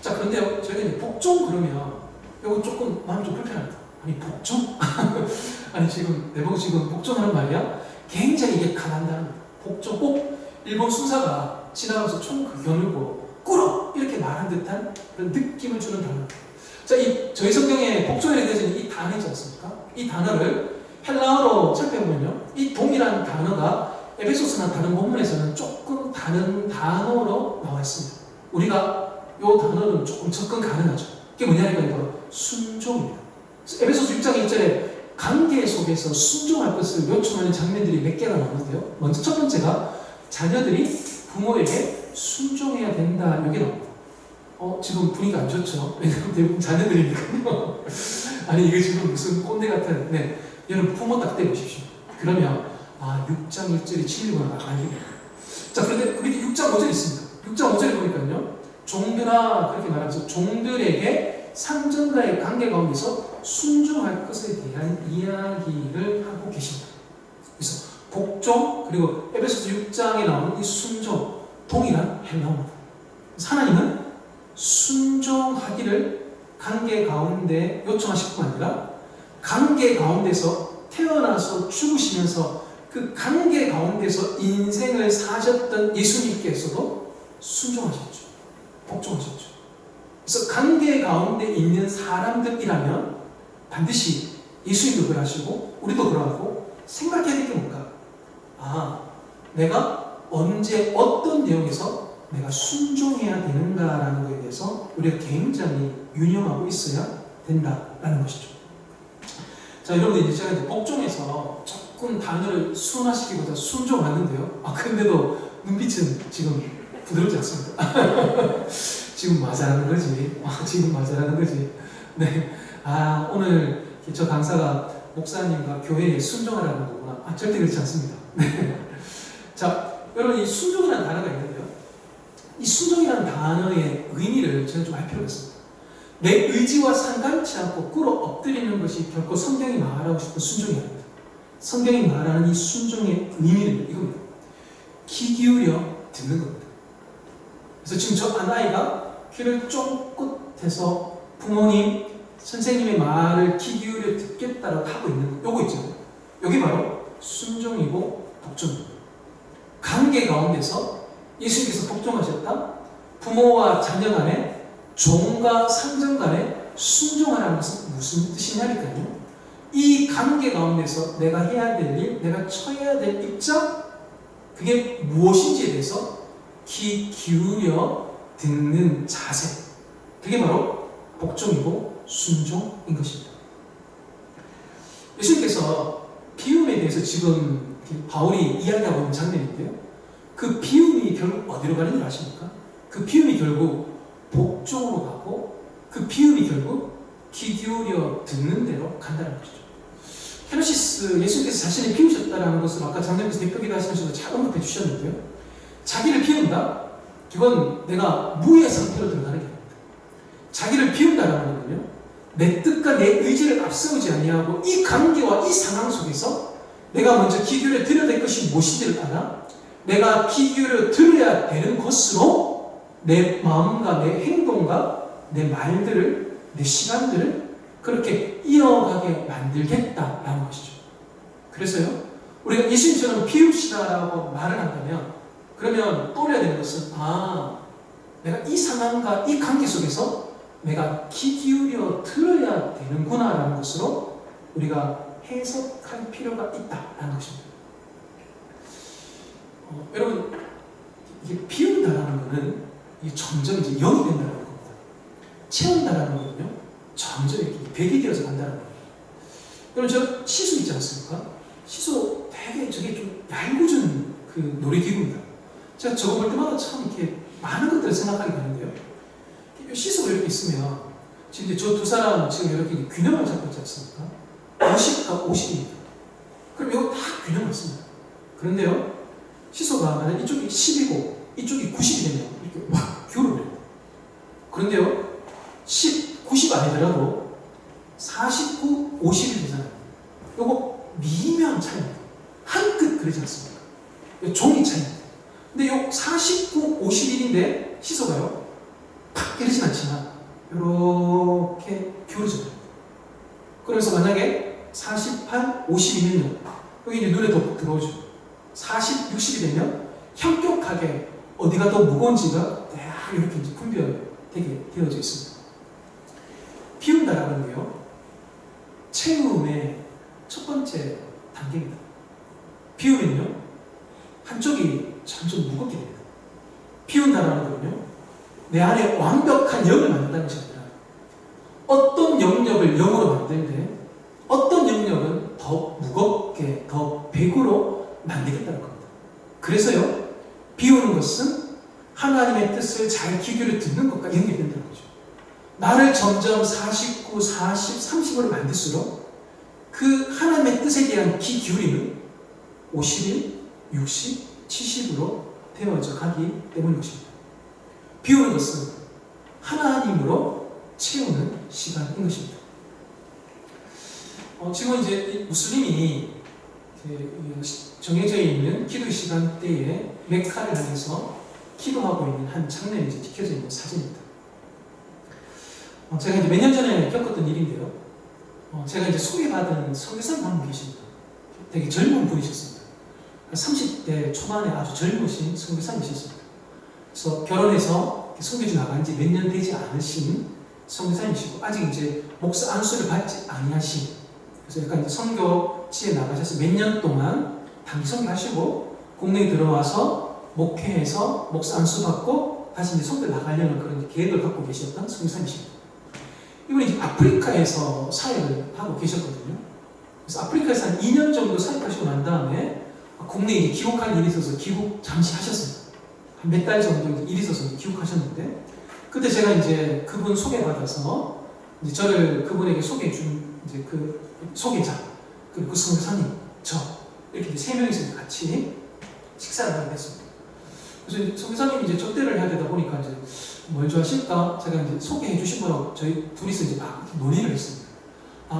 자, 그런데요, 저희가 이제 복종 그러면 이거 조금 마음이 좀 불편합니다. 아니, 복종? 아니, 지금 내보고 지금 복종하는 말이야? 굉장히 이게 강한다는 복종. 꼭 일본 순사가 지나가면서 총 겨누고 꿇어! 이렇게 말한 듯한 그런 느낌을 주는 단어. 자, 저희 성경에 복종에 대해서는 이 단어 있지 않습니까? 이 단어를 헬라어로 살펴보면요, 이 동일한 단어가 에베소서나 다른 본문에서는 조금 다른 단어로 나와 있습니다. 우리가 이 단어는 조금 접근 가능하죠. 그게 뭐냐니까 바로 순종입니다. 에베소서 6장 1절에 관계 속에서 순종할 것을 요청하는 장면들이 몇 개가 나오는데요. 먼저 첫 번째가 자녀들이 부모에게 순종해야 된다. 이게 나옵니다. 지금 분위기가 안 좋죠? 왜냐하면 대부분 자녀들이니까요. 아니, 이게 지금 무슨 꼰대 같은, 네. 여러분 부모 딱 떼보십시오. 그러면 6장 1절이 진리구나 알겠네요. 자, 그런데 그게 6장 5절이 있습니다. 6장 5절에 보니까요, 종들아 그렇게 말하면서 종들에게 상전과의 관계 가운데서 순종할 것에 대한 이야기를 하고 계십니다. 그래서 복종 그리고 에베소서 6장에 나오는 이 순종 동일한 헬라어입니다. 하나님은 순종하기를 관계 가운데 요청하실 뿐 아니라 관계 가운데서 태어나서 죽으시면서 그 관계 가운데서 인생을 사셨던 예수님께서도 순종하셨죠. 복종하셨죠. 그래서 관계 가운데 있는 사람들이라면 반드시 예수님도 그러하시고 우리도 그러하고 생각해야 될 게 뭔가? 내가 언제 어떤 내용에서 내가 순종해야 되는가라는 것에 대해서 우리가 굉장히 유념하고 있어야 된다라는 것이죠. 자, 여러분들 이제 제가 이제 복종해서 조금 단어를 순화시키고자 순종하는데요. 근데도 눈빛은 지금 부드럽지 않습니다. 지금 맞아라는 거지. 지금 맞아라는 거지. 네. 오늘 저 강사가 목사님과 교회에 순종하라는 거구나. 절대 그렇지 않습니다. 네. 자, 여러분 이 순종이라는 단어가 있는데요. 이 순종이라는 단어의 의미를 저는 좀 알 필요가 있습니다. 내 의지와 상관치 않고 꿇어 엎드리는 것이 결코 성경이 말하고 싶은 순종이 아닙니다. 성경이 말하는 이 순종의 의미는 이겁니다. 귀 기울여 듣는 겁니다. 그래서 지금 저 아이가 귀를 쫑긋해서 부모님, 선생님의 말을 귀 기울여 듣겠다라고 하고 있는 요거 있죠. 여기 바로 순종이고 복종입니다. 관계 가운데서 예수님께서 복종하셨다. 부모와 자녀 간에 종과 상전 간에 순종하라는 것은 무슨 뜻이냐니까요. 이 관계 가운데서 내가 해야 될 일, 내가 처해야 될 입장, 그게 무엇인지에 대해서 귀 기울여 듣는 자세, 그게 바로 복종이고 순종인 것입니다. 예수님께서 비움에 대해서 지금 바울이 이야기하고 있는 장면인데요. 그 비움이 결국 어디로 가는지 아십니까? 그 비움이 결국 복종으로 가고 그 비움이 결국 귀 기울여 듣는 대로 간다는 것이죠. 헤노시스, 예수님께서 자신을 비우셨다는 것을 아까 장로님께서 대표기도 하시면서도 잘 언급해 주셨는데요. 자기를 비운다? 이건 내가 무의 상태로 들어가는 게 아닙니다. 자기를 비운다라는 것은요, 내 뜻과 내 의지를 앞세우지 아니하고 이 관계와 이 상황 속에서 내가 먼저 귀 기울여 들어야 될 것이 무엇인지를 알아 내가 귀 기울여 들어야 되는 것으로 내 마음과 내 행동과 내 말들을, 내 시간들을 그렇게 이어가게 만들겠다라는 것이죠. 그래서요, 우리가 예수님처럼 비웁시다라고 말을 한다면, 그러면 떠올려야 되는 것은, 내가 이 상황과 이 관계 속에서 내가 귀 기울여 들어야 되는구나라는 것으로 우리가 해석할 필요가 있다라는 것입니다. 여러분, 이게 비운다라는 것은 이게 점점 이제 0이 된다는 겁니다. 채운다라는 거는요, 점점 이렇게 100이 되어서 간다는 거예요. 여러분, 저 시소 있지 않습니까? 시소 되게 저게 좀 얄궂은 그 놀이기구입니다. 제가 저거 볼 때마다 참 이렇게 많은 것들을 생각하게 되는데요. 시소가 이렇게 있으면, 지금 이제 저 두 사람 지금 이렇게 균형을 잡고 있지 않습니까? 50과 50입니다. 그럼 이거 다 균형 맞습니다. 그런데요, 시소가 만약 이쪽이 10이고 이쪽이 90이 되면 이렇게 확 기울어버려요. 그런데요, 10, 90 아니더라도 49, 50이 되잖아요. 요거 미묘한 차이입니다. 한 끗 그러지 않습니까? 종이 차이입니다. 근데 요 49, 51인데 시소가요 팍 이러진 않지만 이렇게 기울어져요. 그래서 만약에 48, 52면요 여기 이제 눈에 더 들어오죠. 40, 60이 되면 현격하게 어디가 더 무거운지가 딱 이렇게 이제 분별되게 되어져 있습니다. 비운다라는 게요 체험의 첫 번째 단계입니다. 비우면요 한쪽이 점점 무겁게 됩니다. 비운다라는 거는요 내 안에 완벽한 영을 만든다는 것이 아니라 어떤 영역을 영으로 만드는데 어떤 영역은 더 무겁게 더 배구로 만들겠다는 겁니다. 그래서요 비우는 것은 하나님의 뜻을 잘 귀결을 듣는 것과 연결된다는 거죠. 나를 점점 49, 40, 30으로 만들수록 그 하나님의 뜻에 대한 귀 기울임은 51, 60, 70으로 되어져 가기 때문인 것입니다. 비우는 것은 하나님으로 채우는 시간인 것입니다. 지금 이제 무슬림이 정해져 있는 기도 시간대에 메카를 향해서 기도하고 있는 한 장면이 이제 찍혀져 있는 사진입니다. 제가 이제 몇 년 전에 겪었던 일인데요. 제가 이제 소개받은 선교사님 한 분 계십니다. 되게 젊은 분이셨습니다. 30대 초반에 아주 젊으신 선교사님이셨습니다. 그래서 결혼해서 선교지 나간 지 몇 년 되지 않으신 선교사님이시고 아직 이제 목사 안수를 받지 아니하신 그래서 약간 이제 선교지에 나가셔서 몇 년 동안 단기 선교하시고 국내에 들어와서 목회해서 목사 안수 받고 다시 이제 선교 나가려는 그런 계획을 갖고 계셨던 선교사님이십니다. 이분이 이제 아프리카에서 사역을 하고 계셨거든요. 그래서 아프리카에서 한 2년 정도 사역하시고 난 다음에 국내에 이제 귀국할 일이 있어서 귀국 잠시 하셨어요. 한 몇 달 정도 이제 일이 있어서 귀국하셨는데, 그때 제가 이제 그분 소개받아서 이제 저를 그분에게 소개해 준 이제 그 소개자, 그리고 그 선교사님, 저 이렇게 이제 세 명이서 같이 식사를 하게 됐습니다. 그래서 선교사님이 이제 접대를 해야 되다 보니까 이제 뭘 좋아하실까? 제가 이제 소개해 주신 분하고 저희 둘이서 이제 막 논의를 했습니다.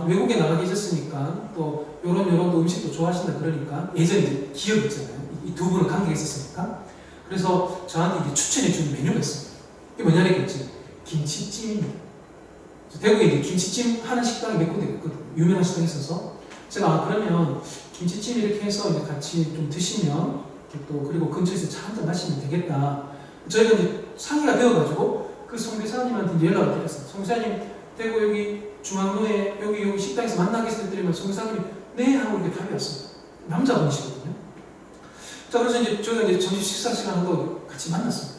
외국에 나가 계셨으니까 또 요런 음식도 좋아하신다 그러니까 예전에 이제 기억이 있잖아요. 이 두 분은 관계가 있었으니까. 그래서 저한테 이제 추천해 준 메뉴가 있습니다. 이게 뭐냐겠지? 김치찜입니다. 대구에 이제 김치찜 하는 식당이 몇 군데 있거든요. 유명한 식당이 있어서 제가 그러면 김치찜 이렇게 해서 이제 같이 좀 드시면 또 그리고 근처에서 차 한잔 마시면 되겠다. 저희가 이제 상의가 되어가지고 그 선교사님한테 연락을 드렸어요. 선교사님 대구 여기 중앙로에 여기 식당에서 만나겠습니다 드리면 선교사님이 네 하고 이렇게 답이 왔습니다. 남자분이시거든요. 자 그래서 이제 저희가 이제 점심 식사 시간하고 같이 만났습니다.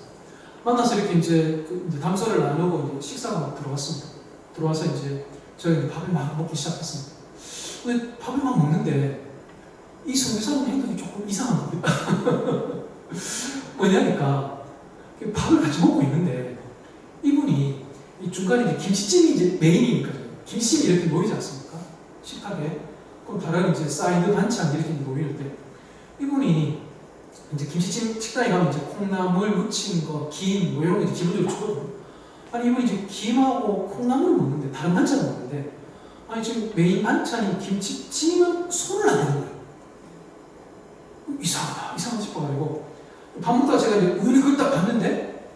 만나서 이렇게 이제 담소를 나누고 이제 식사가 막 들어왔습니다. 들어와서 이제 저희가 이제 밥을 막 먹기 시작했습니다. 근데 밥을 막 먹는데 이 선교사님 행동이 조금 이상한 겁니다. 뭐냐니까 밥을 같이 먹고 있는데 이분이 이 중간에 이제 김치찜이 이제 메인이니까 김치찜이 이렇게 놓이지 않습니까? 식탁에. 그럼 다른 이제 사이드 반찬 이렇게 놓일 때 이분이 이제 김치찜 식당에 가면 이제 콩나물 무친 거, 김 뭐 이런 거 이제 기본적으로 주거든요. 아니 이분이 지금 김하고 콩나물을 먹는데 다른 반찬을 먹는데 아니 지금 메인 반찬인 김치찜은 손을 안 대는 거예요. 이상하다 싶어가지고 밥 먹다가 제가 이제 우연히 그걸 딱 봤는데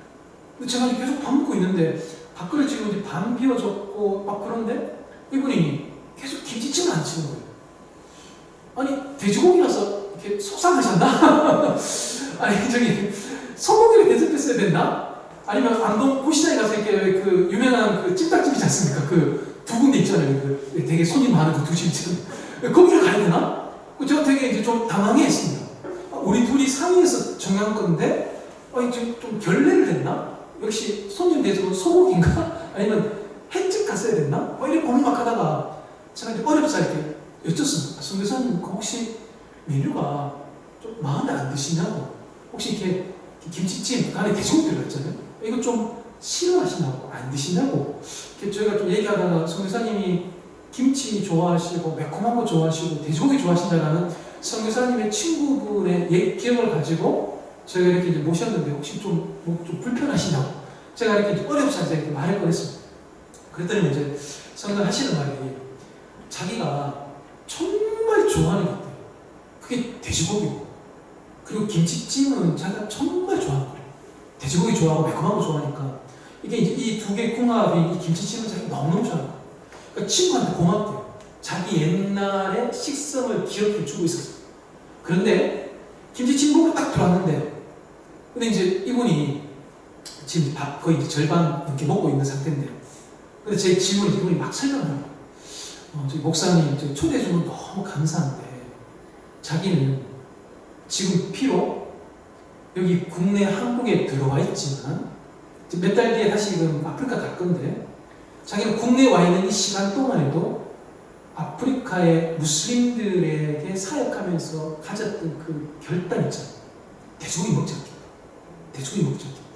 제가 이제 계속 밥 먹고 있는데 밥그릇 지금 이제 반 비워졌고 막 그런데 이분이 계속 김치찜을 안 치는 거예요. 아니 돼지고기라서 이렇게 속상하셨나? 아니 저기 소고기를 대접했어야 됐나? 아니면 안동 고시장에 가서 이렇게 그 유명한 그 찜닭집 있지 않습니까? 그 두 군데 있잖아요. 그 되게 손님 많은 그 두 집 있잖아요. 거기를 가야 되나? 제가 되게 이제 좀 당황해했습니다. 우리 둘이 상의해서 정한 건데 좀 결례를 했나? 역시 손님 대접은 소고기인가? 아니면 횟집 갔어야 됐나? 이렇게 고민막하다가 제가 이제 어렵사 이렇게 여쭙습니다. 선교사님 혹시 메뉴가 좀 마음에 안 드시냐고? 혹시 이렇게 김치찜 안에 돼지고기 들어갔잖아요. 이거 좀 싫어하시냐고? 안 드시냐고? 이렇게 저희가 좀 얘기하다가 선교사님이 김치 좋아하시고 매콤한 거 좋아하시고 돼지고기 좋아하신다는 선교사님의 친구분의 기억을 가지고 제가 이렇게 이제 모셨는데 혹시 좀 불편하시냐고 제가 이렇게 어렵지 않게 이렇게 말을 꺼냈습니다. 그랬더니 이제 선교하시는 말이 자기가 정말 좋아하는 것 같아요. 그게 돼지고기고 그리고 김치찜은 자기가 정말 좋아하는 거예요. 돼지고기 좋아하고 매콤한 거 좋아하니까 이게 이제 이 두 개의 궁합이 이 김치찜은 자기가 너무너무 좋아하는 거예요. 그러니까 친구한테 고맙대요. 자기 옛날의 식성을 기억해 주고 있었어요. 그런데 김치찜 먹고 딱 들어왔는데 근데 이제 이분이 지금 밥 거의 이제 절반 넘게 먹고 있는 상태인데요. 근데 제 질문을 이분이 막 설명을 해요. 저기 목사님 저기 초대해 주면 너무 감사한데 자기는 지금 피로 여기 국내 한국에 들어와 있지만 몇 달 뒤에 다시 지금 아프리카 갈 건데 자기는 국내에 와 있는 이 시간 동안에도 아프리카의 무슬림들에게 사역하면서 가졌던 그 결단 있잖아요. 돼지고기 먹지 않겠다. 돼지고기 먹지 않겠다.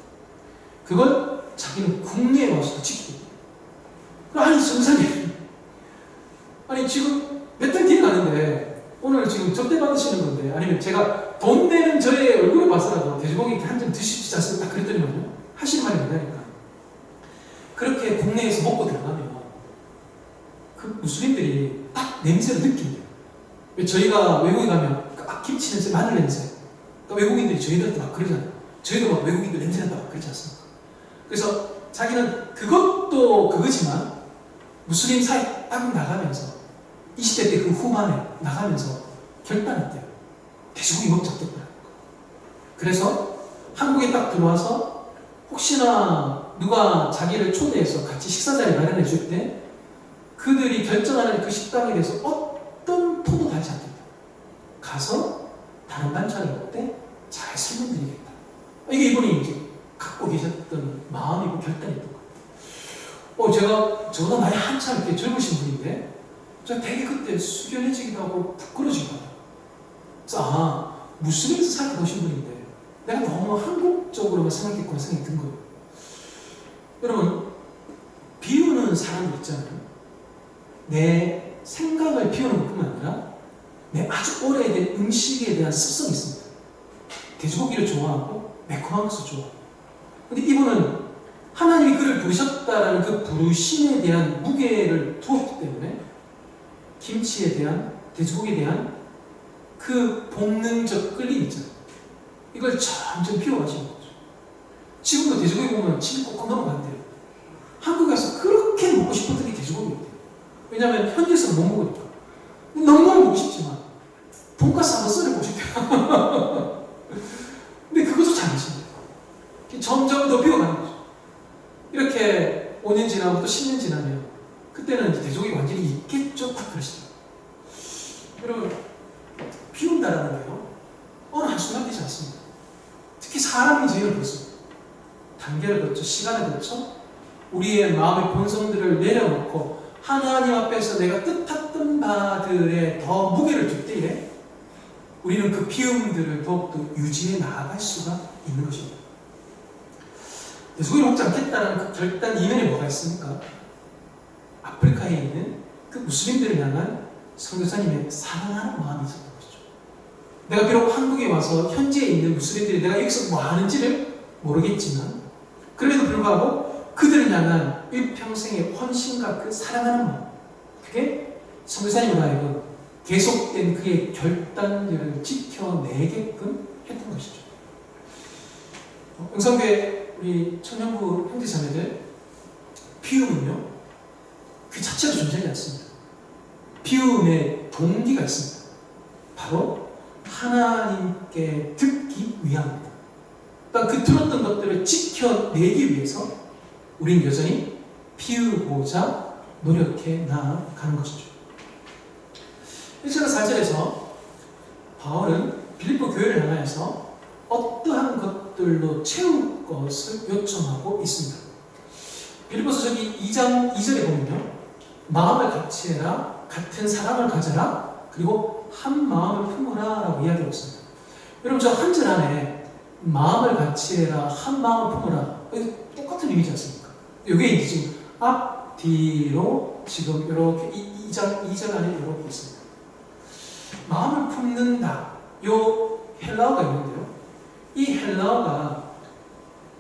그걸 자기는 국내에 와서 지키겠다. 아니 성사님, 아니 지금 몇 달 뒤에 가는데 오늘 지금 접대 받으시는 건데 아니면 제가 돈 내는 저의 얼굴을 봐서라도 돼지고기 한 점 드시지 않습니까? 딱 그랬더니만요 하시는 말이 뭐냐니까 그렇게 국내에서 먹고 들어가면 그 무슬림들이 딱 냄새를 느낀대요. 저희가 외국에 가면 김치 냄새, 마늘 냄새 그러니까 외국인들이 저희들한테 막 그러잖아요. 저희도 막 외국인들 냄새 난다 막 그러지 않습니까? 그래서 자기는 그것도 그거지만 무슬림 사회 딱 나가면서 20대 때 그 후반에 나가면서 결단했대요. 돼지고기 먹지 않겠다. 그래서 한국에 딱 들어와서 혹시나 누가 자기를 초대해서 같이 식사 자리 마련해 줄 때 그들이 결정하는 그 식당에 대해서 어떤 토도 달지 않겠다. 가서 다른 반찬을 먹을 때 잘 설명드리겠다. 이게 이분이 이제 갖고 계셨던 마음이고 결단이었던 거예요. 제가 저보다 나이 한참 이렇게 젊으신 분인데 제가 되게 그때 숙연해지기도 하고 부끄러지기도 하고 그래서 무슬림에서 살아보신 분인데 내가 너무 한국적으로만 생각했구나 생각이 든 거예요. 여러분 비우는 사람들 있잖아요. 내 생각을 비우는 것뿐만 아니라 내 아주 오래된 음식에 대한 습성이 있습니다. 돼지고기를 좋아하고 매콤한 것을 좋아하고 근데 이분은 하나님이 그를 부르셨다라는 그 부르심에 대한 무게를 두었기 때문에 김치에 대한 돼지고기에 대한 그 본능적 끌림 있잖아요. 이걸 점점 비워가시는 거죠. 지금도 돼지고기 보면 침이 kokkok넘어간대요. 한국에서 그렇게 먹고 싶었던 게 돼지고기였대요. 왜냐하면 현지에서는 못 먹으니까. 너무너무 먹고 싶지만 돈가스 한번 썰어보고 싶대요. 근데 그것도 잘 하신대요. 점점 더 비워가는 거죠. 이렇게 5년 지나고 또 10년 지나면 그때는 이제 돼지고기 완전히 있겠죠? 딱 그러시더라고요. 여러분 비운다라는 게요 어느 한순간 되지 않습니다. 특히 사람이 저희를 그렇습니다. 단계를 거쳐 시간을 거쳐 우리의 마음의 본성들을 내려놓고 하나님 앞에서 내가 뜻했던 바들에 더 무게를 둘 때에 우리는 그 비움들을 더욱더 유지해 나아갈 수가 있는 것입니다. 돼지고기를 먹지 않겠다는 그 결단 이면에 뭐가 있습니까? 아프리카에 있는 그 무슬림들을 향한 선교사님의 사랑하는 마음이 있었던 것이죠. 내가 비록 한국에 와서 현지에 있는 무슬림들이 내가 여기서 뭐 하는지를 모르겠지만 그럼에도 불구하고 그들을 향한 일평생의 헌신과 그 사랑하는 마음 그게 선교사님으로 하여금 계속된 그의 결단들을 지켜내게끔 했던 것이죠. 영성교회 우리 청년부 형제자매들 피움은요 그 자체로 존재하지 않습니다. 피움의 동기가 있습니다. 바로 하나님께 듣기 위함입니다. 그러니까 그 들었던 것들을 지켜내기 위해서 우리는 여전히 피우고자 노력해 나아가는 것이죠. 1절과 4절에서 바울은 빌립보 교회를 향하여서 어떠한 것들로 채울 것을 요청하고 있습니다. 빌립보서 저기 2장 2절에 보면요. 마음을 같이 해라, 같은 사랑을 가져라, 그리고 한 마음을 품어라 라고 이야기하고 있습니다. 여러분 저 한 절 안에 마음을 같이 해라, 한 마음을 품어라 똑같은 의미지 않습니까? 이게 이제 지금 앞, 뒤로 지금 이렇게 2절 안에 이렇게 있습니다. 마음을 품는다. 요 헬라어가 있는데요. 이 헬라어가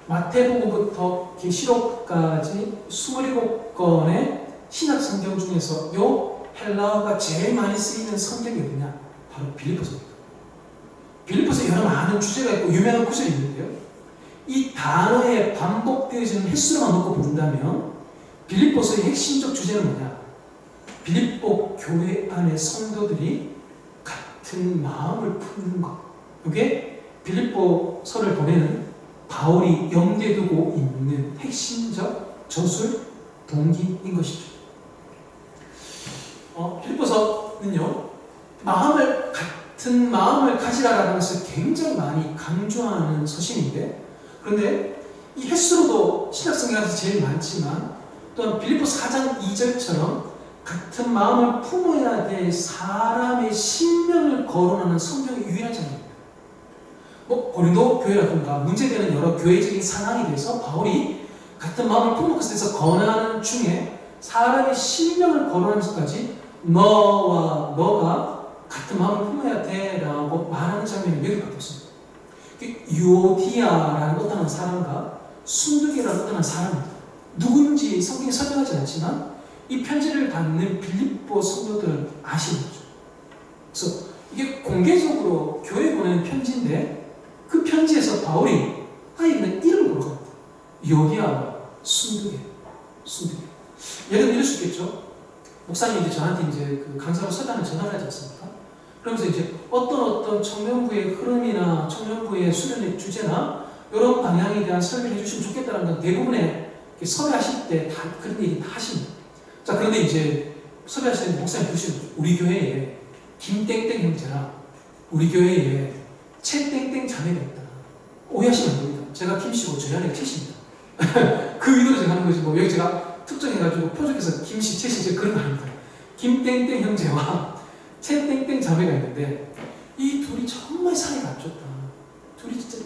마태복음부터 계시록까지 27권의 신약 성경 중에서 요 헬라어가 제일 많이 쓰이는 성경이 어디냐? 바로 빌립보서입니다. 빌립보서 여러 많은 주제가 있고 유명한 구절이 있는데요. 이 단어에 반복되어지는 횟수로만 놓고 본다면 빌립보서의 핵심적 주제는 뭐냐? 빌립보 교회 안의 성도들이 같은 마음을 품는 것. 이게 빌립보서를 보내는 바울이 염두에 두고 있는 핵심적 저술 동기인 것이죠. 빌립보서는요, 같은 마음을 가지라라는 것을 굉장히 많이 강조하는 서신인데, 그런데 이 횟수로도 신약성경에서 제일 많지만, 또한 빌립보서 4장 2절처럼 같은 마음을 품어야 될 사람의 신명을 거론하는 성경의 유일한 장면입니다. 고린도 교회라든가 문제되는 여러 교회적인 상황에 대해서 바울이 같은 마음을 품는 것에 대해서 권하는 중에 사람의 신명을 거론하면서까지 너와 너가 같은 마음을 품어야 돼 라고 말하는 장면이 몇 개밖에 없습니다. 유오디아라는 어떤 사람과 순두계라는 어떤 사람입니다. 누군지 성경이 설명하지 않지만 이 편지를 받는 빌립보 성도들은 아시는 거죠. 그래서 이게 공개적으로 교회에 보내는 편지인데 그 편지에서 바울이 아예 그냥 이름을 걸어갑니다. 유오디아와 순두계. 예를 들면 이럴 수 있겠죠. 목사님이 저한테 그 강사로 서다는 전화를 하지 않습니까? 그러면서 어떤 청년부의 흐름이나 청년부의 수련의 주제나 이런 방향에 대한 설명을 해주시면 좋겠다는 건 대부분의 섭외하실 때 다 그런 얘기 다 하십니다. 자, 그런데 섭외하실 때 목사님 보시면 우리 교회에 김땡땡 형제랑 우리 교회에 채땡땡 자매가 있다. 오해하시면 안 됩니다. 제가 김씨고 저희 아내가 채씨입니다. 그 의도로 제가 하는 거지 여기 제가 특정해가지고 표적해서 김씨, 채씨 그런 거 아닙니다. 김땡땡 형제와 채땡땡 자매가 있는데 이 둘이 정말 사이가 안 좋다. 둘이 진짜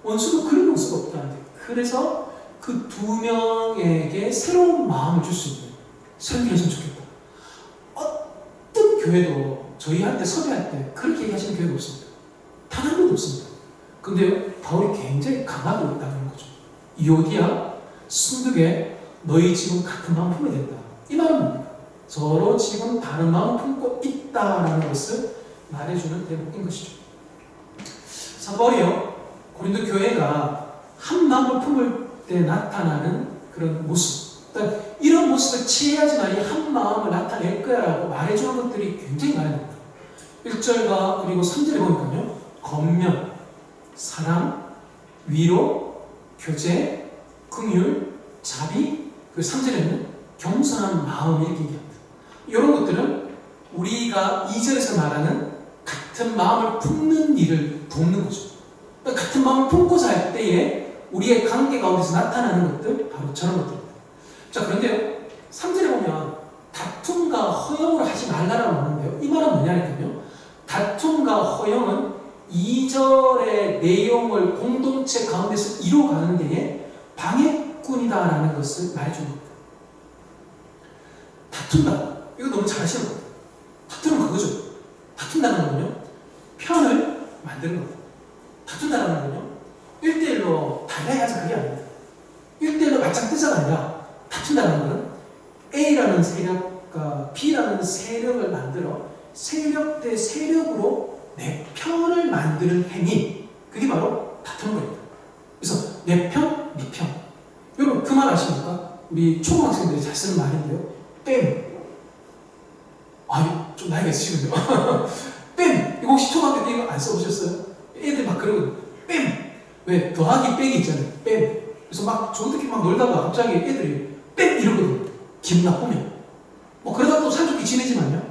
원수도 그런 원수가 없다는데 그래서 그 두 명에게 새로운 마음을 줄 수 있는 설교를 했으면 좋겠다. 어떤 교회도 저희한테 섭외할 때 그렇게 얘기하시는 교회가 없습니다. 단 한 번도 없습니다. 근데 바울이 굉장히 강하게 있다는 거죠. 유오디아, 순두계, 너희 지금 같은 마음 품어야 된다. 이 말은 뭡니까? 서로 지금 다른 마음 품고 있다라는 것을 말해주는 대목인 것이죠. 바울이요, 고린도 교회가 한 마음을 품을 때 나타나는 그런 모습, 그러니까 이런 모습을 취해야지만 이 한 마음을 나타낼 거야라고 말해주는 것들이 굉장히 많습니다. 1절과 그리고 3절에 보니까요, 권면, 사랑, 위로, 교제, 긍휼, 자비, 그리고 3절에는 겸손한 마음 이렇게 얘기합니다. 이런 것들은 우리가 2절에서 말하는 같은 마음을 품는 일을 돕는 거죠. 그러니까 같은 마음을 품고자 할 때에 우리의 관계 가운데서 나타나는 것들, 바로 저런 것들입니다. 자, 그런데요, 3절에 보면 다툼과 허영을 하지 말라라고 하는데요. 이 말은 뭐냐니까요. 다툼과 허영은 2절의 내용을 공동체 가운데서 이루어가는 데에 방해꾼이다라는 것을 말해주는 겁니다. 다툰다. 이거 너무 잘 아시는 겁니다. 다투는 그거죠. 다툰다는 건요, 편을 만드는 겁니다. 다툰다는 건요, 1대1로 달라야지 그게 아닙니다. 1대1로 맞짱 뜨자가 아니라 다툰다는 것은 A라는 세력과 B라는 세력을 만들어 세력 대 세력으로 내 편을 만드는 행위, 그게 바로 다투는 겁니다. 그래서 내 편, 네 편. 여러분 그 말 아십니까? 우리 초등학생들이 잘 쓰는 말인데요. 뺨. 좀 나이가 있으시군요. 뺨. 이거 혹시 초등학교 때 이거 안 써보셨어요? 애들 막 그러거든요. 뺨. 왜? 더하기 빼기 있잖아요. 뺨. 그래서 막 저들끼리 막 놀다가 갑자기 애들이 뺨 이러거든요. 기분 나쁘면. 그러다 또 사이좋게 지내지만요.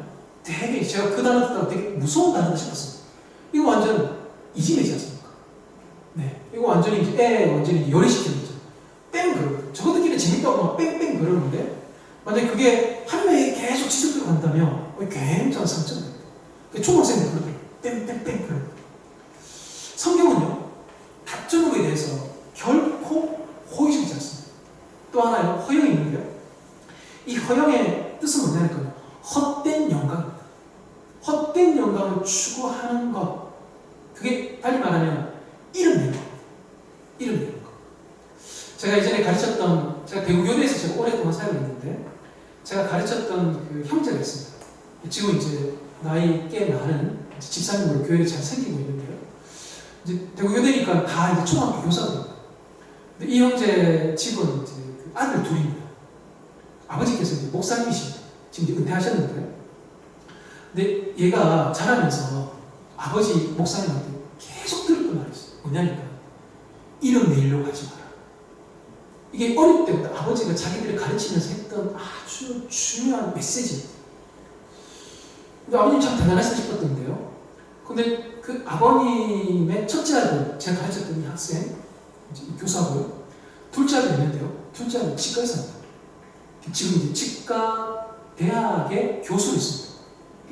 되게 제가 그 단어 듣다가 되게 무서운 단어다 싶었어요. 이거 완전 이지매지 않습니까? 네. 이거 완전히 완전히 열애시키는 거죠. 뺑 그러거든요. 저것들끼리 재밌다고 막 뺑뺑 그러는데 만약에 그게 한 명이 계속 지속되고 간다면 굉장한 상처가 됩니다. 초등학생들 그러더라고요. 뺑뺑뺑 그러고. 성경은요, 다툼에 대해서 결코 호의적이지 않습니다. 또 하나요, 허영이 있는데요. 이 허영의 뜻은 뭐냐니까요. 헛된 영광입니다. 헛된 영광을 추구하는 것. 그게 달리 말하면 이름 내는 것. 이름 내는 것. 제가 이전에 가르쳤던, 제가 대구교대에서 제가 오랫동안 살고 있는데, 제가 가르쳤던 그 형제가 있습니다. 지금 이제 나이 꽤 많은 집사님으로 교회를 잘 섬기고 있는데요. 이제 대구교대니까 다 이제 초등학교 교사거든요. 근데 이 형제 집은 이제 그 아들 둘입니다. 아버지께서 이제 목사님이십니다. 지금 이제 은퇴하셨는데, 근데 얘가 자라면서 아버지 목사님한테 계속 들었던 말이 있어요. 뭐냐니까 이름 내려고 하지 마라. 이게 어릴 때부터 아버지가 자기들을 가르치면서 했던 아주 중요한 메시지. 근데 아버님 참 대단하시다 싶었던데요. 근데 그 아버님의 첫째 아들, 제가 가르쳤던 이 학생, 이제 교사고요. 둘째 아들 있는데요. 둘째 아들 치과 의사입니다. 지금 이제 치과 대학의 교수로 있습니다.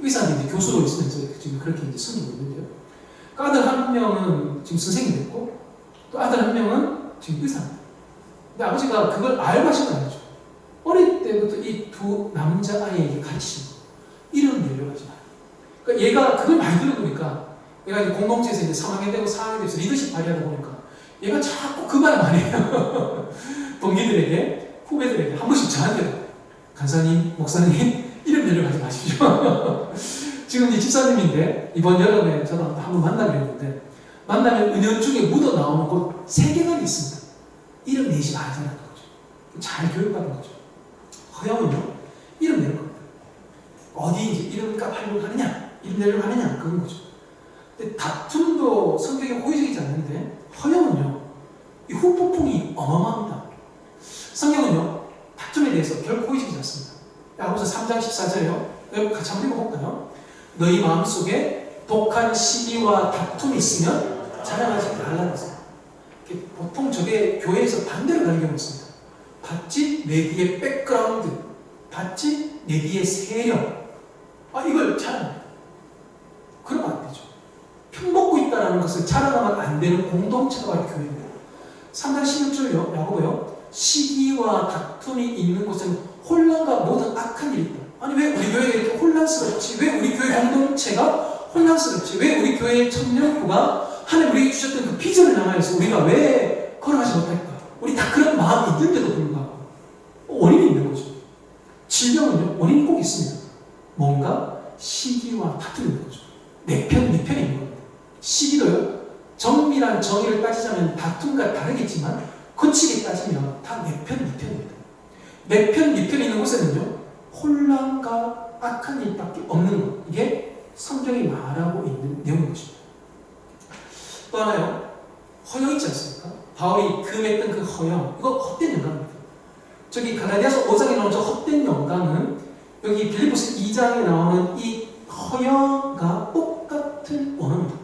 의사인데 이제 교수로 있으면서 지금 그렇게 이제 섬기고 있는데요. 그 아들 한 명은 지금 선생님이 됐고, 또 아들 한 명은 지금 의사입니다. 근데 아버지가 그걸 알고 하신 건 아니죠. 어릴 때부터 이 두 남자아이에게 가르치신 거. 이름 내려가지 마라. 그러니까 얘가 그걸 많이 들어보니까, 얘가 이제 공동체에서 이제 3학년 되고 4학년 돼서 리더십 발휘하다 보니까, 얘가 자꾸 그 말을 많이 해요. 동기들에게, 후배들에게, 한 번씩 저한테도. 간사님, 목사님, 이름 내려가지 마십시오. 지금 이 집사님인데, 이번 여름에 저도 한번 만나기로 했는데, 만나면 은연중에 묻어 나오는 곳 3개가 있습니다. 이름 내지 말자는 거죠. 잘 교육받은 거죠. 허영은요, 이름 내는 겁니다. 어디 이제 이름값 하려고 하느냐, 이름 내려고 하느냐, 그런 거죠. 근데 다툼도 성격이 호의적이지 않는데, 허영은요, 이 후폭풍이 어마어마합니다. 성경은요, 다툼에 대해서 결코 호의적이지 않습니다. 야고보서 3장 14절에요. 여러분 같이 한번 읽어볼까요? 너희 마음속에 독한 시기와 다툼이 있으면 자랑하지 말라는 것입니다. 보통 저게 교회에서 반대로 가는 경우가 있습니다. 봤지? 내 뒤에 백그라운드. 봤지? 내 뒤에 세력. 이걸 자랑해요. 그러면 안 되죠. 편먹고 있다는 것을 자랑하면 안 되는 공동체가 바로 교회입니다. 3장 16절요. 야고보요. 시기와 다툼이 있는 곳은 혼란과 모든 악한 일이 있다. 아니 왜 우리 교회가 이렇게 혼란스럽지? 왜 우리 교회 공동체가 혼란스럽지? 왜 우리 교회의 청년부가 하나님 우리에게 주셨던 그 비전을 향하여서 우리가 왜 걸어가지 못할까? 우리 다 그런 마음이 있는데도 불구하고 원인이 있는 거죠. 질병은요, 원인이 꼭 있습니다. 뭔가 시기와 다툼이 있는 거죠. 내 편, 네 편이 있는 겁니다. 시기도요, 정밀한 정의를 따지자면 다툼과 다르겠지만 거치게 따지면 다 내 편, 네 편입니다. 내 편, 네 편이 있는 곳에는요, 혼란과 악한 일밖에 없는 것. 이게 성경이 말하고 있는 내용인 것입니다. 또 하나요, 허영 있지 않습니까? 바울이 금했던 그 허영, 이거 헛된 영광입니다. 저기 갈라디아서 5장에 나오는 저 헛된 영광은 여기 빌립보서 2장에 나오는 이 허영과 똑같은 원어입니다.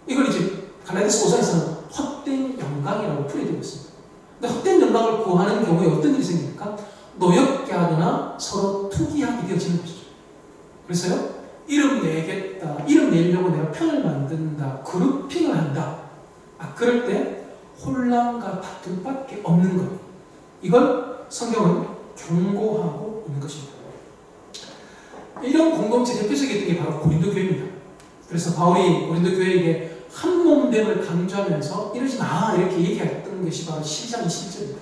이걸 이제 갈라디아서 5장에서는 헛된 영광이라고 풀이되고 있습니다. 근데 헛된 영광을 구하는 경우에 어떤 일이 생깁니까? 노엽게 하거나 서로 투기하게 되어지는 것이죠. 그래서요, 이름 내겠다, 이름 내려고 내가 편을 만든다, 그룹핑을 한다. 그럴 때 혼란과 다툼밖에 없는 것. 이걸 성경은 경고하고 있는 것입니다. 이런 공동체 대표적인 게 바로 고린도 교회입니다. 그래서 바울이 고린도 교회에게 한 몸됨을 강조하면서 이러지 마 이렇게 얘기했던 것이 바로 12장 21절입니다.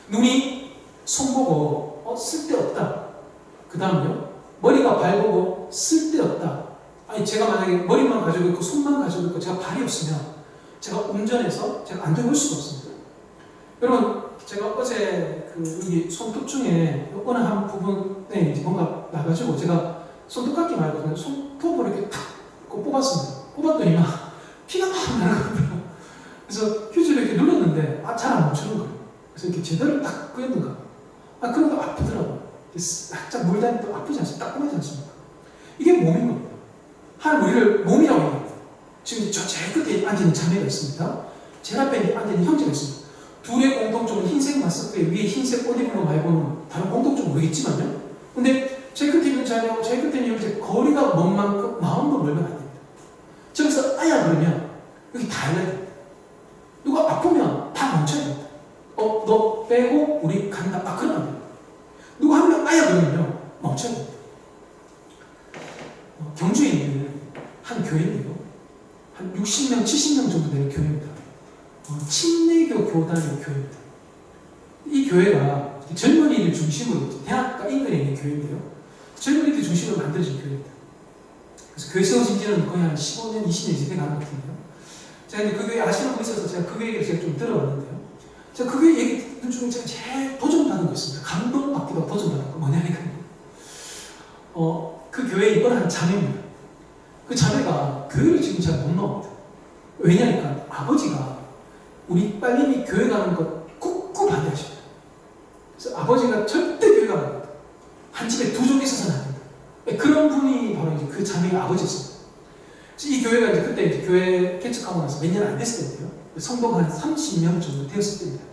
눈이 손 보고 쓸데없다. 그 다음요, 머리가 발 보고 쓸데없다. 아니 제가 만약에 머리만 가지고 있고 손만 가지고 있고 제가 발이 없으면 제가 운전해서 제가 안전을 수가 없습니다. 여러분, 제가 어제 이 손톱 중에 어느 한 부분에 이제 뭔가 나가지고 제가 손톱 깎기 말고 그냥 손톱으로 이렇게 탁 뽑았습니다. 뽑았더니 막 피가 막 나는 거예요. 그래서 휴지를 이렇게 눌렀는데 잘 안 멈추는 거예요. 그래서 이렇게 제대로 딱 끄였는가. 그러다 아프더라고요. 살짝 물다니 또 아프지 않습니까? 따끔하지 않습니까? 이게 몸인 겁니다. 하나님 우리를 몸이라고 합니다. 지금 저 제일 끝에 앉아있는 자매가 있습니다. 제 앞에 앉아있는 형제가 있습니다. 둘의 공통점은 흰색 마스크에 위에 흰색 옷 입은 거 말고는 다른 공통점은 모르겠지만요. 근데 제 끝에 있는 자매하고 제 끝에 있는 형제 거리가 먼 만큼 마음도 멀면 안 됩니다. 저기서 아야 그러면 여기 다 알아야 됩니다. 누가 아프면 다 멈춰야 됩니다. 너 빼고 우리 간다. 그러면 안 됩니다. 누가 한 명 아야 그러면요 멈춰야 됩니다. 경주에 있는 한 교회인데요. 한 60명, 70명 정도 되는 교회입니다. 침례교 교단의 교회입니다. 이 교회가 젊은이들 중심으로 대학가 인근에 있는 교회인데요. 젊은이들 중심으로 만들어진 교회입니다. 그래서 교회 세워진 지는 거의 한 15년, 20년 이제 돼가는 것 같은데요. 제가 이제 그 교회 아시는 분 있어서 제가 그 교회 얘기를 제가 좀 들어봤는데요. 제가 그 교회 얘기 듣는 중에 제가 제일 도전받은 거 있습니다. 감동받기도 하고 도전받은 거. 뭐냐니까요. 그 교회에 입원한 자매입니다. 그 자매가 교회를 지금 잘 못 나옵니다. 왜냐니까 아버지가 우리 딸님이 교회 가는 것 꾹꾹 반대하십니다. 그래서 아버지가 절대 교회 가면 안 된다. 한 집에 두 종이 있어서는 안 된다. 그런 분이 바로 이제 그 자매의 아버지였습니다. 그래서 이 교회가 이제 그때 이제 교회 개척하고 나서 몇 년 안 됐을 때인데요. 성도가 한 30명 정도 되었을 때입니다.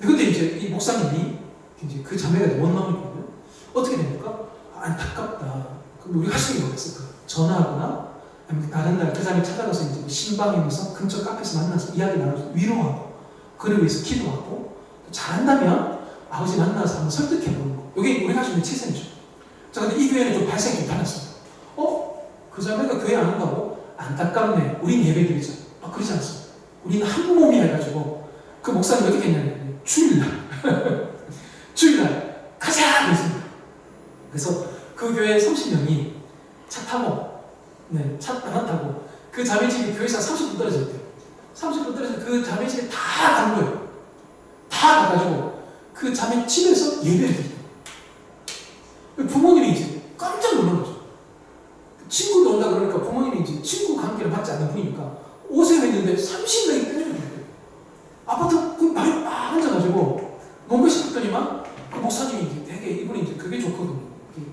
근데 그때 이제 이 목사님이 이제 그 자매가 이제 못 나오니까요. 어떻게 됩니까? 안타깝다. 그럼 우리가 할 수 있는 게 뭐겠을까? 전화하거나 아니면 다른 날 그 자매 찾아가서 이제 신방에서 근처 카페에서 만나서 이야기 나눠서 위로하고 그를 위해서 기도하고 또 잘한다면 아버지 만나서 한번 설득해보는 거. 이게 우리가 할 수 있는 최선이죠. 자, 근데 이 교회는 좀 발생이 좀 달랐습니다. 그 자매가 교회 안 온다고? 안타깝네. 우린 예배 드리자. 그러지 않습니다. 우리는 한 몸이 해가지고 그 목사님 어떻게 했냐면 주일날 주일날 가자! 그랬습니다. 그래서 그 교회 30명이 차 타고 차 하나 타고 그 자매 집이 교회에서 30분 떨어져 있대요. 30분 떨어져 그 자매 집에 다 간 거예요. 다 가가지고 그 자매 집에서 예배를 드렸대요. 부모님이 이제 깜짝 놀란 거죠. 친구도 온다 그러니까 부모님이 이제 친구 관계를 받지 않는 분이니까 오세요 했는데 30명이 끊어졌대요. 아파트 그 말이 막 앉아가지고 뭔가 싶었더니만 그 목사님이 이제 되게 이분이 이제 그게 좋거든요.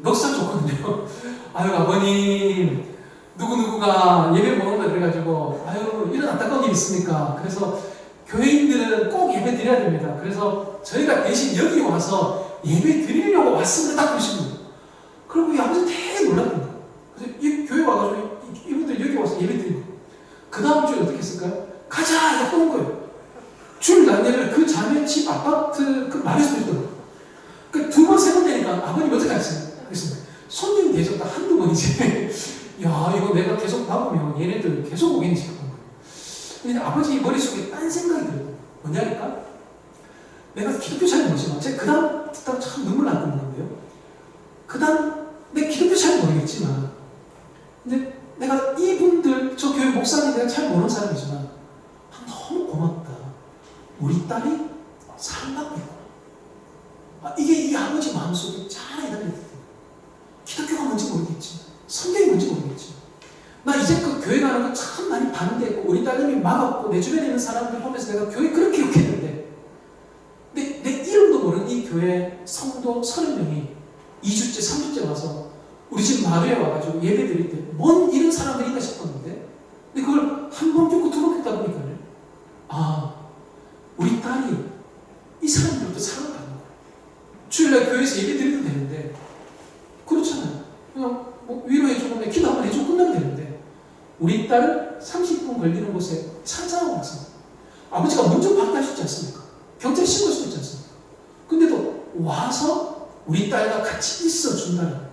넉살 좋거든요. 아유 아버님 누구누구가 예배 못 온다 그래가지고 아유 이런 안타까운 일 있습니까? 그래서 교회인들은 꼭 예배 드려야 됩니다. 그래서 저희가 대신 여기 와서 예배 드리려고 왔습니다. 딱 그러십니다. 그리고 이 아버지 되게 놀랐습니다. 그래서 이 교회 와가지고 이분들 여기 와서 예배 드리고 그 다음 주에 어떻게 했을까요? 가자! 이렇게 온 거예요. 주일 날내를 그 자매 집 아파트 그 말에서 있더라고요. 그 두 번, 세 번 되니까 아버님 어떻게 하셨어요? 그랬습니다. 손님 대접도 한두 번이지. 야, 이거 내가 계속 나오면 얘네들 계속 오겠네 싶은 거예요. 근데 아버지 머릿속에 딴 생각이 들어요. 뭐냐니까? 내가 기독교 잘 모르지만, 제가 그 다음 듣다가 참 눈물 날 뻔했는데요. 그 다음, 내 기독교 잘 모르겠지만, 근데 내가 이분들, 저 교회 목사님 내가 잘 모르는 사람이지만, 너무 고맙다. 우리 딸이 사랑받고 있구나. 이게 이 아버지 마음속에 잘 이달려있거든요. 기독교가 뭔지 모르겠지만, 성경이 뭔지 모르겠지만, 나 이제껏 교회 가는 거 참 많이 반대했고, 우리 딸님이 막았고, 내 주변에 있는 사람들 보면서 내가 교회 그렇게 욕했는데, 근데 내 이름도 모르는 이 교회 성도 30명이 2주째, 3주째 와서 우리 집 마루에 와가지고 예배 드릴 때, 뭔 이런 사람들이 있나 싶었는데, 근데 그걸 한 번 겪고 두 번 겪다 보니까요, 우리 딸이 이 사람들도 사랑받는 거예요. 주일날 교회에서 예배 드리도 되는데, 그렇잖아요. 그냥 뭐 위로해주고 기도 한번 해주고 끝나면 되는데, 우리 딸을 30분 걸리는 곳에 찾아오고 나서 아버지가 먼저 반대하셨지 않습니까? 경찰 신고할 수도 있지 않습니까? 근데도 와서 우리 딸과 같이 있어준다는 거.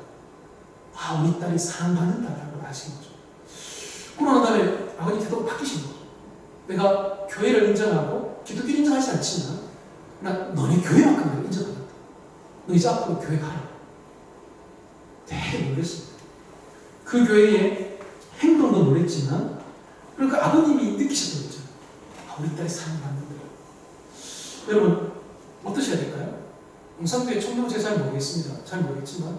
우리 딸이 사랑받는다라는 걸 아시는 거죠. 그러고 난 다음에 아버지 태도가 바뀌신 거죠. 내가 교회를 인정하고 기독교를 인정하지 않지만 난 너네 교회만큼 내가 인정한다. 너 이제 앞으로 교회 가라. 되게 놀랐습니다. 그 교회의 행동도 놀랬지만, 그러니까 아버님이 느끼셨던 거죠. 우리 딸이 사랑받는다. 여러분 어떠셔야 될까요? 용산교회 총경제 잘 모르겠습니다. 잘 모르겠지만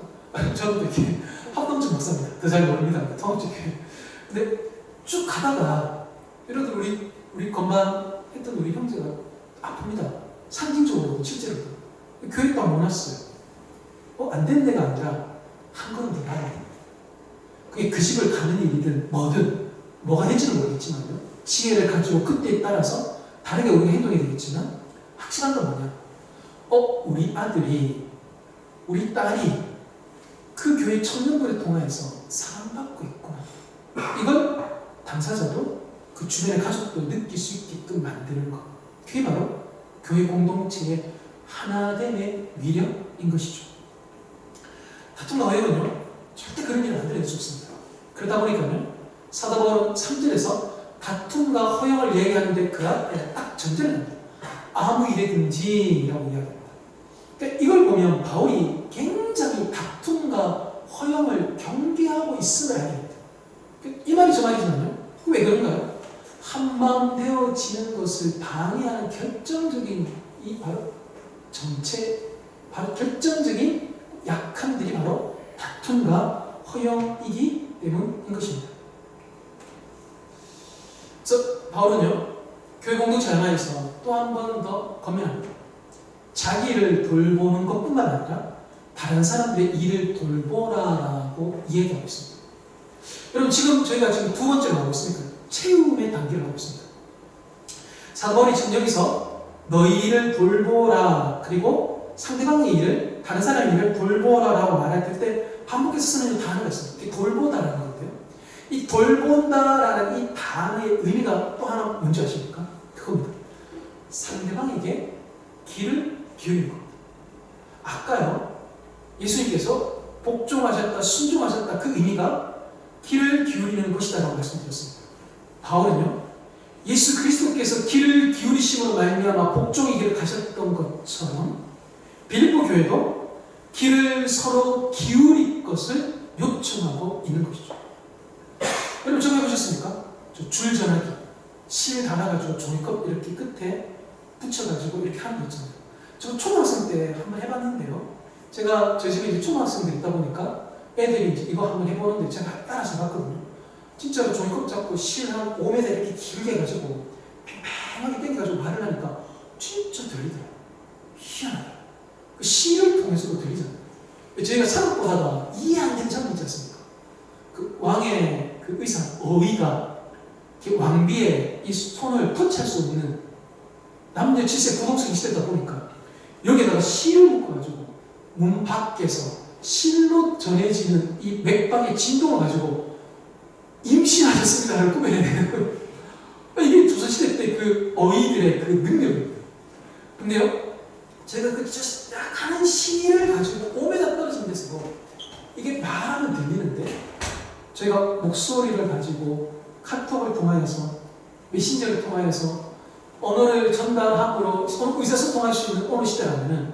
저도 이렇게 합동적 목사입니다. 더 잘 모릅니다. 통합적 교회. 근데 쭉 가다가 예를 들어 우리 건반 했던 우리 형제가 아픕니다. 상징적으로 실제로 교회 또 못 왔어요. 안 된 데가 아니라 한 걸음 더 나가야 됩니다. 그게 그 집을 가는 일이든 뭐든 뭐가 될지는 모르겠지만요. 지혜를 가지고 그때에 따라서 다르게 우리가 행동해야 되겠지만 확실한 건 뭐냐? 우리 아들이, 우리 딸이 그 교회 청년부를 통해서 사랑받고 있구나. 이걸 당사자도 그 주변의 가족도 느낄 수 있게끔 만드는 것. 그게 바로 교회 공동체의 하나됨의 위력인 것이죠. 다툼과 어려움은요, 절대 그런 일을 만들어낼 수 없습니다. 그러다 보니까요, 사도 바울은 3절에서 다툼과 허영을 얘기하는데 그 앞에 딱 전제를 합니다. 아무 일에든지 라고 이야기합니다. 그러니까 이걸 보면 바울이 굉장히 다툼과 허영을 경계하고 있음을 알게 됩니다. 이 말이 저 말이지만요, 왜 그런가요? 한마음 되어지는 것을 방해하는 결정적인 이 바로 바로 결정적인 약함들이 바로 다툼과 허영이기 때문인 것입니다. 그래서 바울은요, 교회 공동체 안에서 또 한 번 더 권면합니다. 자기를 돌보는 것뿐만 아니라 다른 사람들의 일을 돌보라라고 이야기하고 있습니다. 여러분, 저희가 지금 두 번째로 하고 있으니까 채움의 단계를 하고 있습니다. 사도 바울이 지금 여기서 너희 일을 돌보라, 그리고 상대방의 일을, 다른 사람의 일을 돌보라라고 말할 때 반복해서 쓰는 단어가 있습니다. 이게 돌보다라는 건데요. 이 돌본다라는 이 단어의 의미가 또 하나 뭔지 아십니까? 그겁니다. 상대방에게 귀를 기울이는 겁니다. 아까요, 예수님께서 복종하셨다, 순종하셨다, 그 의미가 귀를 기울이는 것이다라고 말씀드렸습니다. 바울은요, 예수 그리스도께서 귀를 기울이심으로 말미암아 복종의 길을 가셨던 것처럼 빌립보 교회도 귀를 서로 기울일 것을 요청하고 있는 것이죠. 여러분, 저거 해보셨습니까? 줄 전하기, 실 달아가지고 종이컵 이렇게 끝에 붙여가지고 이렇게 하는 거 있잖아요. 저 초등학생 때 한번 해봤는데요. 제가 저희 집에 이제 초등학생들 있다 보니까 애들이 이제 이거 한번 해보는데 제가 따라서 봤거든요. 진짜로 종이컵 잡고 실 한 5m 이렇게 길게 해가지고 팽팽하게 당겨가지고 말을 하니까 진짜 들리더라고요. 희한하다. 그 실을 통해서도 들리잖아요. 저희가 산업보다가 이해 안 되는 장면 있지 않습니까? 그 왕의 그 의상, 어의가 왕비의 이 손을 터치할 수 없는 남녀 7세 부동산 시대다 보니까 여기에다가 실을 묶어가지고 문 밖에서 실로 전해지는 이 맥박의 진동을 가지고 임신하셨습니다라고 꾸며내는 거예요. 이게 조선시대 때 그 어의들의 그 능력이에요. 근데요, 제가 그 약한 실을 가지고 5m 떨어진 데서 이게 말하면 들리는데 저희가 목소리를 가지고 카톡을 통하여서 메신저를 통하여서 언어를 전달함으로 의사소통할 수 있는 어느 시대라면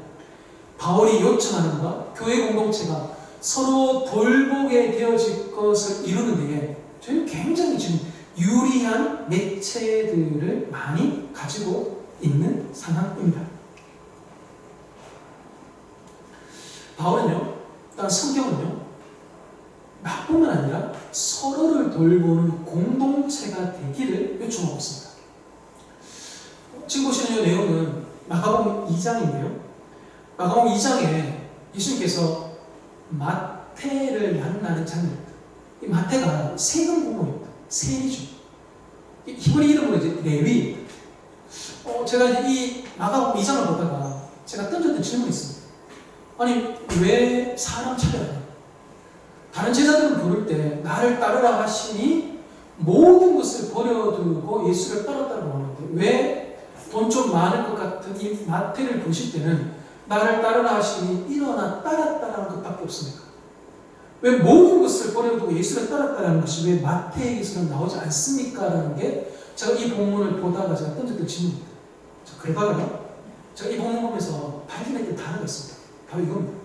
바울이 요청하는 것, 교회 공동체가 서로 돌보게 되어질 것을 이루는 데에 저희는 굉장히 지금 유리한 매체들을 많이 가지고 있는 상황입니다. 바울은요, 일단 성경은요, 나뿐만 아니라 서로를 돌보는 공동체가 되기를 요청하고 있습니다. 지금 보시는 이 내용은 마가복음 2장인데요. 마가복음 2장에 예수님께서 마태를 만나는 장면입니다. 이 마태가 세금 공무입니다. 세리죠. 히브리 이름으로 이제 레위. 제가 이제 이 마가복음 2장을 보다가 제가 던졌던 질문이 있습니다. 아니, 왜 사람 차별하냐? 다른 제자들은 부를 때 나를 따르라 하시니 모든 것을 버려두고 예수를 따랐다고 하는데 왜 돈 좀 많을 것 같은 이 마태를 보실 때는 나를 따르라 하시니 일어나 따랐다라는 것밖에 없습니까? 왜 모든 것을 버려두고 예수를 따랐다라는 것이 왜 마태에게서는 나오지 않습니까? 라는 게 제가 이 본문을 보다가 제가 던졌던 질문입니다. 그러다가 제가 이 본문 보면서 발견했던 단어가 있습니다. 바로 이겁니다.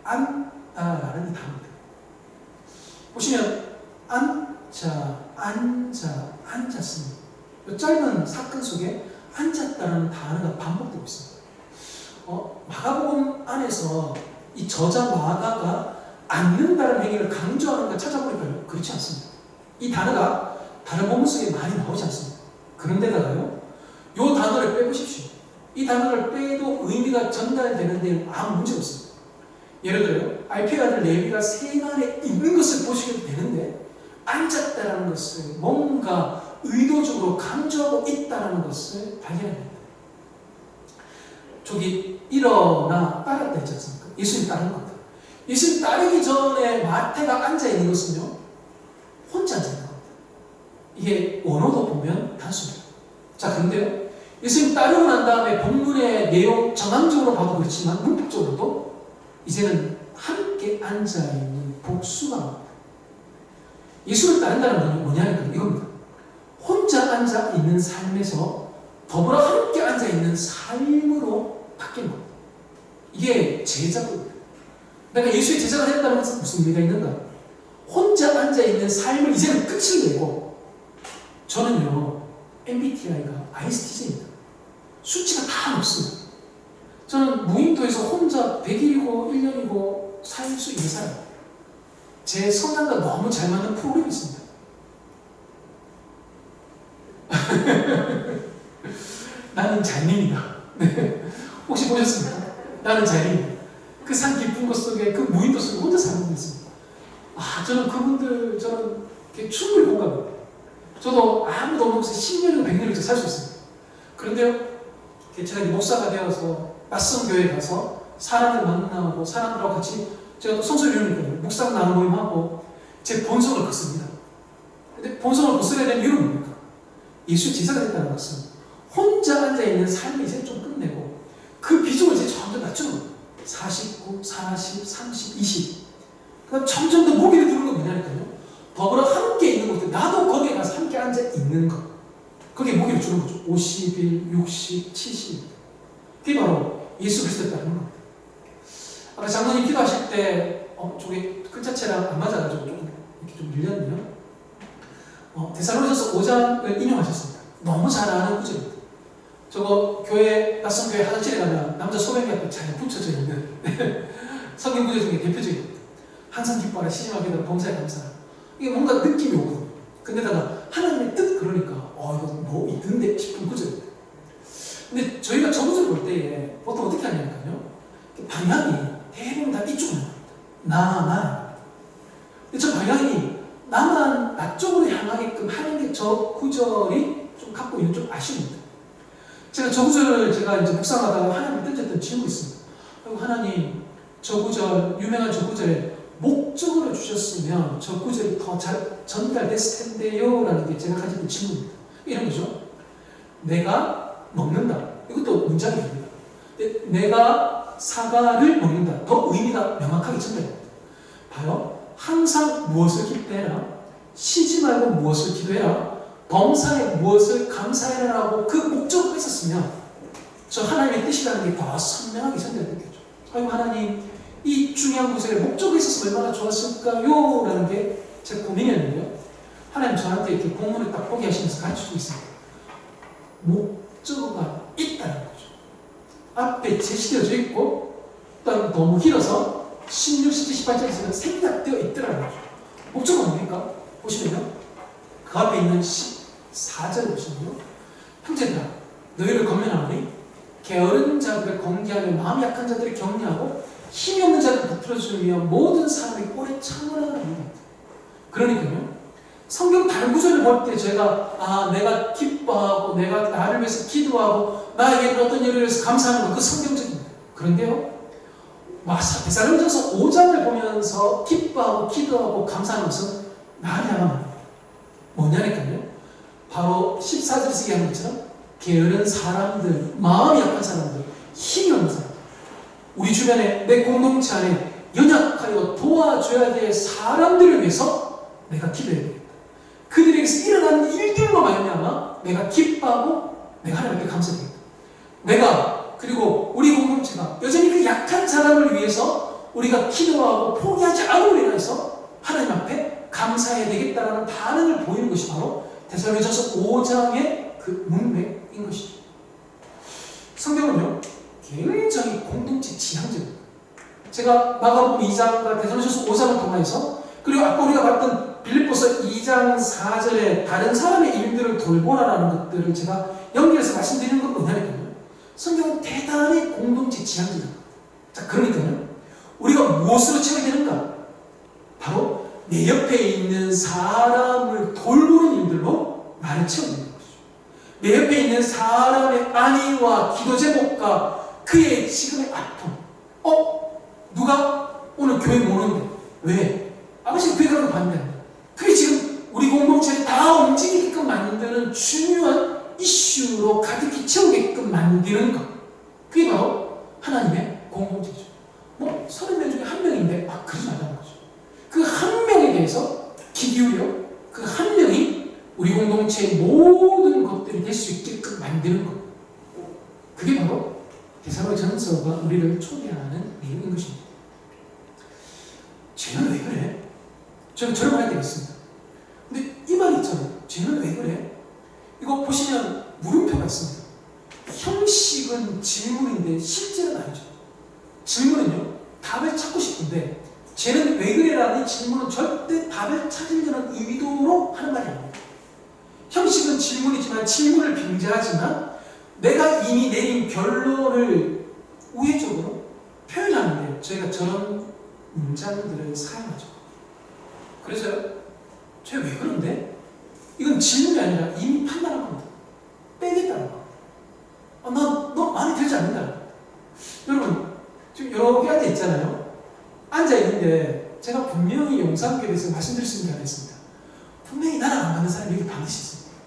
앉다라는 단어입니다. 보시면 앉았습니다. 이 짧은 사건 속에 앉았다는 단어가 반복되고 있습니다. 마가복음 안에서 이 저자 마가가 앉는다는 행위를 강조하는 걸 찾아보니까요, 그렇지 않습니다. 이 단어가 다른 본문 속에 많이 나오지 않습니다. 그런데다가요, 이 단어를 빼보십시오. 이 단어를 빼도 의미가 전달되는 데는 아무 문제가 없습니다. 예를 들어요, 알피의 아들 레위가 세간에 있는 것을 보시게 되는데 앉았다라는 것을 뭔가 의도적으로 강조하고 있다는 것을 발견합니다. 저기 일어나 따랐다 했지 않습니까? 예수님 따르는 겁니다. 예수님 따르기 전에 마태가 앉아있는 것은요, 혼자 앉아있는 겁니다. 이게 원어도 보면 단순해요. 자, 그런데요, 예수님 따르고 난 다음에 본문의 내용 전환적으로 봐도 그렇지만 문법적으로도 이제는 함께 앉아있는 복수가 나옵니다. 예수를 따른다는 건 뭐냐면 이겁니다. 혼자 앉아있는 삶에서 더불어 함께 앉아있는 삶으로 바뀌는 겁니다. 이게 제자입니다. 그러니까 예수의 제자가 된다는 것은 무슨 의미가 있는가? 혼자 앉아있는 삶을 이제는 끝을 내고 저는요, MBTI가 ISTJ입니다. 수치가 다 높습니다. 저는 무인도에서 혼자 100일이고 1년이고 살 수 있는 사람. 제 성향과 너무 잘 맞는 프로그램이 있습니다. 나는 잘님이다. 혹시 보셨습니까? 나는 잘님. 그 산 깊은 곳 속에, 그 무인도 속에 혼자 사는 분 있습니다. 저는 그분들, 저는 충분히 공감합니다. 저도 아무도 없는 곳에 10년이고 100년을 살 수 있습니다. 그런데요, 제가 목사가 되어서 낯선 교회에 가서 사람을 만나고 사람들하고 같이 제가 또 성소유니까요, 묵상 나눔 모임하고 제 본성을 걷습니다. 근데 본성을 거스려야 되는 이유는 뭡니까? 예수 제자가 됐다는 것은 혼자 앉아있는 삶을 이제 좀 끝내고 그 비중을 이제 점점 낮추는 거예요. 49, 40, 30, 20. 그럼 점점 더 무게를 두는 건 뭐냐니까요. 더불어 함께 있는 것들, 나도 거기에 가서 함께 앉아 있는 것. 그게 무게를 주는 거죠. 50일, 60, 70. 그게 바로 예수 그리스도에 따르는 겁니다. 아까 장로님 기도하실 때, 저게 글자체랑 안 맞아가지고 조금 이렇게 좀 밀렸네요. 데살로니가서 5장을 인용하셨습니다. 너무 잘 아는 구절입니다. 저거 교회, 낯선 교회 화장실에 가면 남자 소변기 앞에 잘 붙여져 있는 성경 구절 중에 대표적입니다. 항상 기뻐하라, 시심하게 기도하라, 봉사에 감사하라. 이게 뭔가 느낌이 오거든요. 근데다가 하나님의 뜻 그러니까 이거 뭐 있던데 싶은 구절입니다. 근데 저희가 저 구절 볼 때에 보통 어떻게 하냐니까요. 방향이 대부분 다 이쪽으로 나. 근데 저 방향이 나만 나 쪽으로 향하게끔 하는 게 저 구절이 좀 갖고 있는 좀 아쉬움입니다. 제가 저 구절을 제가 이제 묵상하다가 하나님을 던졌던 질문이 있습니다. 그리고 하나님, 저 구절, 유명한 저 구절에 목적으로 주셨으면 저 구절이 더 잘 전달됐을 텐데요. 라는 게 제가 가진 질문입니다. 이런 거죠. 내가 먹는다. 이것도 문장이 됩니다. 내가 사과를 먹는다. 더 의미가 명확하게 전달됩니다. 봐요. 항상 무엇을 기대해라. 쉬지 말고 무엇을 기도해라. 범사에 무엇을 감사해라 라고 그 목적으로 있었으면 저 하나님의 뜻이라는 게 더 선명하게 전달됐겠죠. 아이고 하나님, 이 중요한 구절에 목적이 있었으면 얼마나 좋았을까요? 라는 게 제 고민이었는데요. 하나님 저한테 이렇게 본문을 딱 보게 하시면서 가르쳐주고 있습니다. 목적어가 있다는 거죠. 앞에 제시되어져 있고 또 너무 길어서 16, 17, 18절에서는 생략되어 있더라는 거죠. 목적어가 뭡니까? 보시면요. 그 앞에 있는 14절 보시면요. 형제들아, 너희를 권면하노니 게으른 자들을 공개하며 마음이 약한 자들을 격려하고 힘이 없는 자들을 붙들어주기 위해 모든 사람이 오래 참으라는 겁니다. 그러니까요. 성경 다른 구절을 볼 때 제가 내가 기뻐하고 내가 나를 위해서 기도하고 나에게 어떤 일을 위해서 감사하는 거 그 성경적입니다. 그런데요. 데살로니가서 5장을 보면서 기뻐하고 기도하고 감사하는 것은 나를 향한 겁니다. 뭐냐니까요. 바로 14절에서 얘기하는 것처럼 게으른 사람들, 마음이 약한 사람들, 힘이 없는 사람들, 우리 주변에 내 공동체 안에 연약하여 도와줘야 될 사람들을 위해서 내가 기도해야 되겠다. 그들에게서 일어나는 일들로 말미암아 내가 기뻐하고 내가 하나님께 감사드립니다. 내가 그리고 우리 공동체가 여전히 그 약한 사람을 위해서 우리가 기도하고 포기하지 않음으로 인해서 하나님 앞에 감사해야 되겠다라는 반응을 보이는 것이 바로 데살로니가서 5장의 그 문맥인 것이죠. 성경은요 굉장히 공동체 지향적입니다. 제가 마가복음 2장과 데살로니가서 5장을 통해서 그리고 아까 우리가 봤던 빌립보서 2장 4절에 다른 사람의 일들을 돌보라라는 것들을 제가 연결해서 말씀드리는 건 뭐냐니까요. 성경은 대단히 공동체 지향적입니다. 자, 그러니까요. 우리가 무엇으로 채워야 되는가? 바로 내 옆에 있는 사람을 돌보는 일들로 나를 채워야 되는 것이죠. 내 옆에 있는 사람의 안위와 기도 제목과 그의 지금의 아픔. 누가 오늘 교회 모르는데 왜? 아버지가 교회 가는 거 반대합니다. 그게 지금 우리 공동체를 다 움직이게끔 만드는 중요한 이슈로 가득히 채우게끔 만드는 것. 그게 바로 하나님의 공동체죠. 30명 중에 한 명인데 그러지 말라는 거죠. 그 한 명에 대해서 귀 기울여 그 한 명이 우리 공동체의 모든 것들이 될 수 있게끔 만드는 것. 그게 바로 데살로니가전서가 우리를 초대하는 내용인 것입니다. 쟤는 왜 그래? 저는 저를 말해야 되겠습니다. 근데 이 말이 있잖아요. 쟤는 왜 그래? 이거 보시면 물음표가 있습니다. 형식은 질문인데 실제는 아니죠. 질문은요, 답을 찾고 싶은데 쟤는 왜 그래라는 이 질문은 절대 답을 찾으려는 의도로 하는 말이 아닙니다. 형식은 질문이지만 질문을 빙자하지만 내가 이미 내린 결론을 우회적으로 표현하는데 저희가 저런 문장들을 사용하죠. 그래서 쟤 왜 그런데? 이건 질문이 아니라 이미 판단한 겁니다. 빼겠다는 거. 너 마음에 들지 않는다. 여러분, 지금 여러 개 앉아 있잖아요. 앉아 있는데 제가 분명히 용산교에 대해서 말씀드릴 수 있는 게 하나 있습니다. 분명히 나랑 안 맞는 사람이 여기 반드시 있습니다.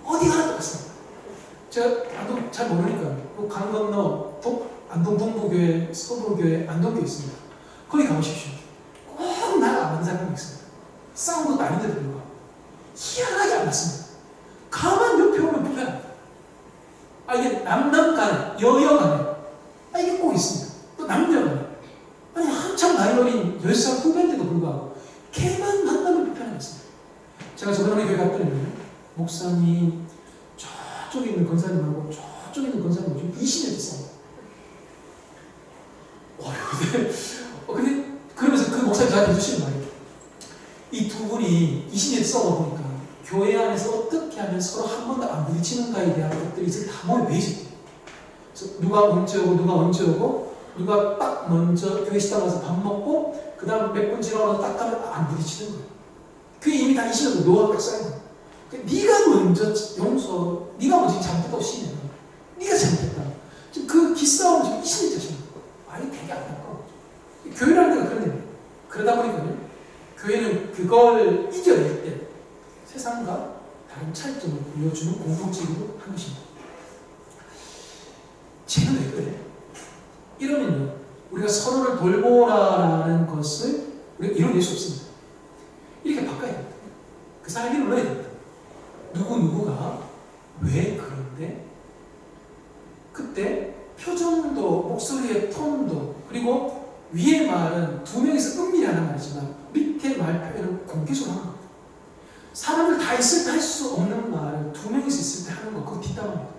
어디 가나 똑같습니다. 제가 안동 잘 모르니까 강 건너 안동 동부교회, 서부교회, 안동교회 있습니다. 거기 가보십시오. 꼭 나랑 안 맞는 사람이 있습니다. 싸운 것도 아닌데도 불구하고 희한하게 안 맞습니다. 가만 옆에 오면 불편합니다. 이게 남남 간에, 여여 간에 이게 꼭 있습니다. 또 남녀 간에 아니 한참 나이 어린 10살 후배인데도 불구하고 걔만 만나면 불편하겠습니다. 제가 저번에 교회 갔더니 목사님 저쪽에 있는 권사님하고 저쪽에 있는 권사님하고 지금 20년째 싸워요. 근데 그러면서 그 목사님 저한테 해주시는 말이에요. 이 두 분이 20년째 싸우다 보니까 교회 안에서 어떻게 하면 서로 한 번도 안 부딪히는가에 대한 것들이 이제 다 모여 있어요. 그래서 누가 언제 오고 누가 언제 오고 누가 딱 먼저 교회 식당 가서 밥 먹고 그 다음 몇 분 지나고 딱 가면 안 부딪히는 거예요. 그게 이미 다 20년 노하우가 딱 쌓인 거예요. 네가 먼저 네가 먼저 잘못했다고 시인해. 네가 잘못했다. 지금 그 기싸움을 지금 20년째 하시는 거예요. 아니 되게 안타까워. 교회라는 데가 그런 데입니다. 그러다 보니까요. 교회는 그걸 이겨낼 때 세상과 다른 차이점을 보여주는 공동체이기도 한 것입니다. 쟤는 왜 그래? 이러면요, 우리가 서로를 돌보라라는 것을 우리가 이뤄낼 수 없습니다. 이렇게 바꿔야 됩니다. 그 사람이 눌러야 됩니다. 누구누구가 왜 그런데? 그때 표정도, 목소리의 톤도, 그리고 위의 말은 두 명이서 은밀히 하는 말이지만 밑에 말 표현은 공개적으로 하는 겁니다. 사람들 다 있을 때 할 수 없는 말을 두 명이서 있을 때 하는 거, 그거 뒷담화입니다.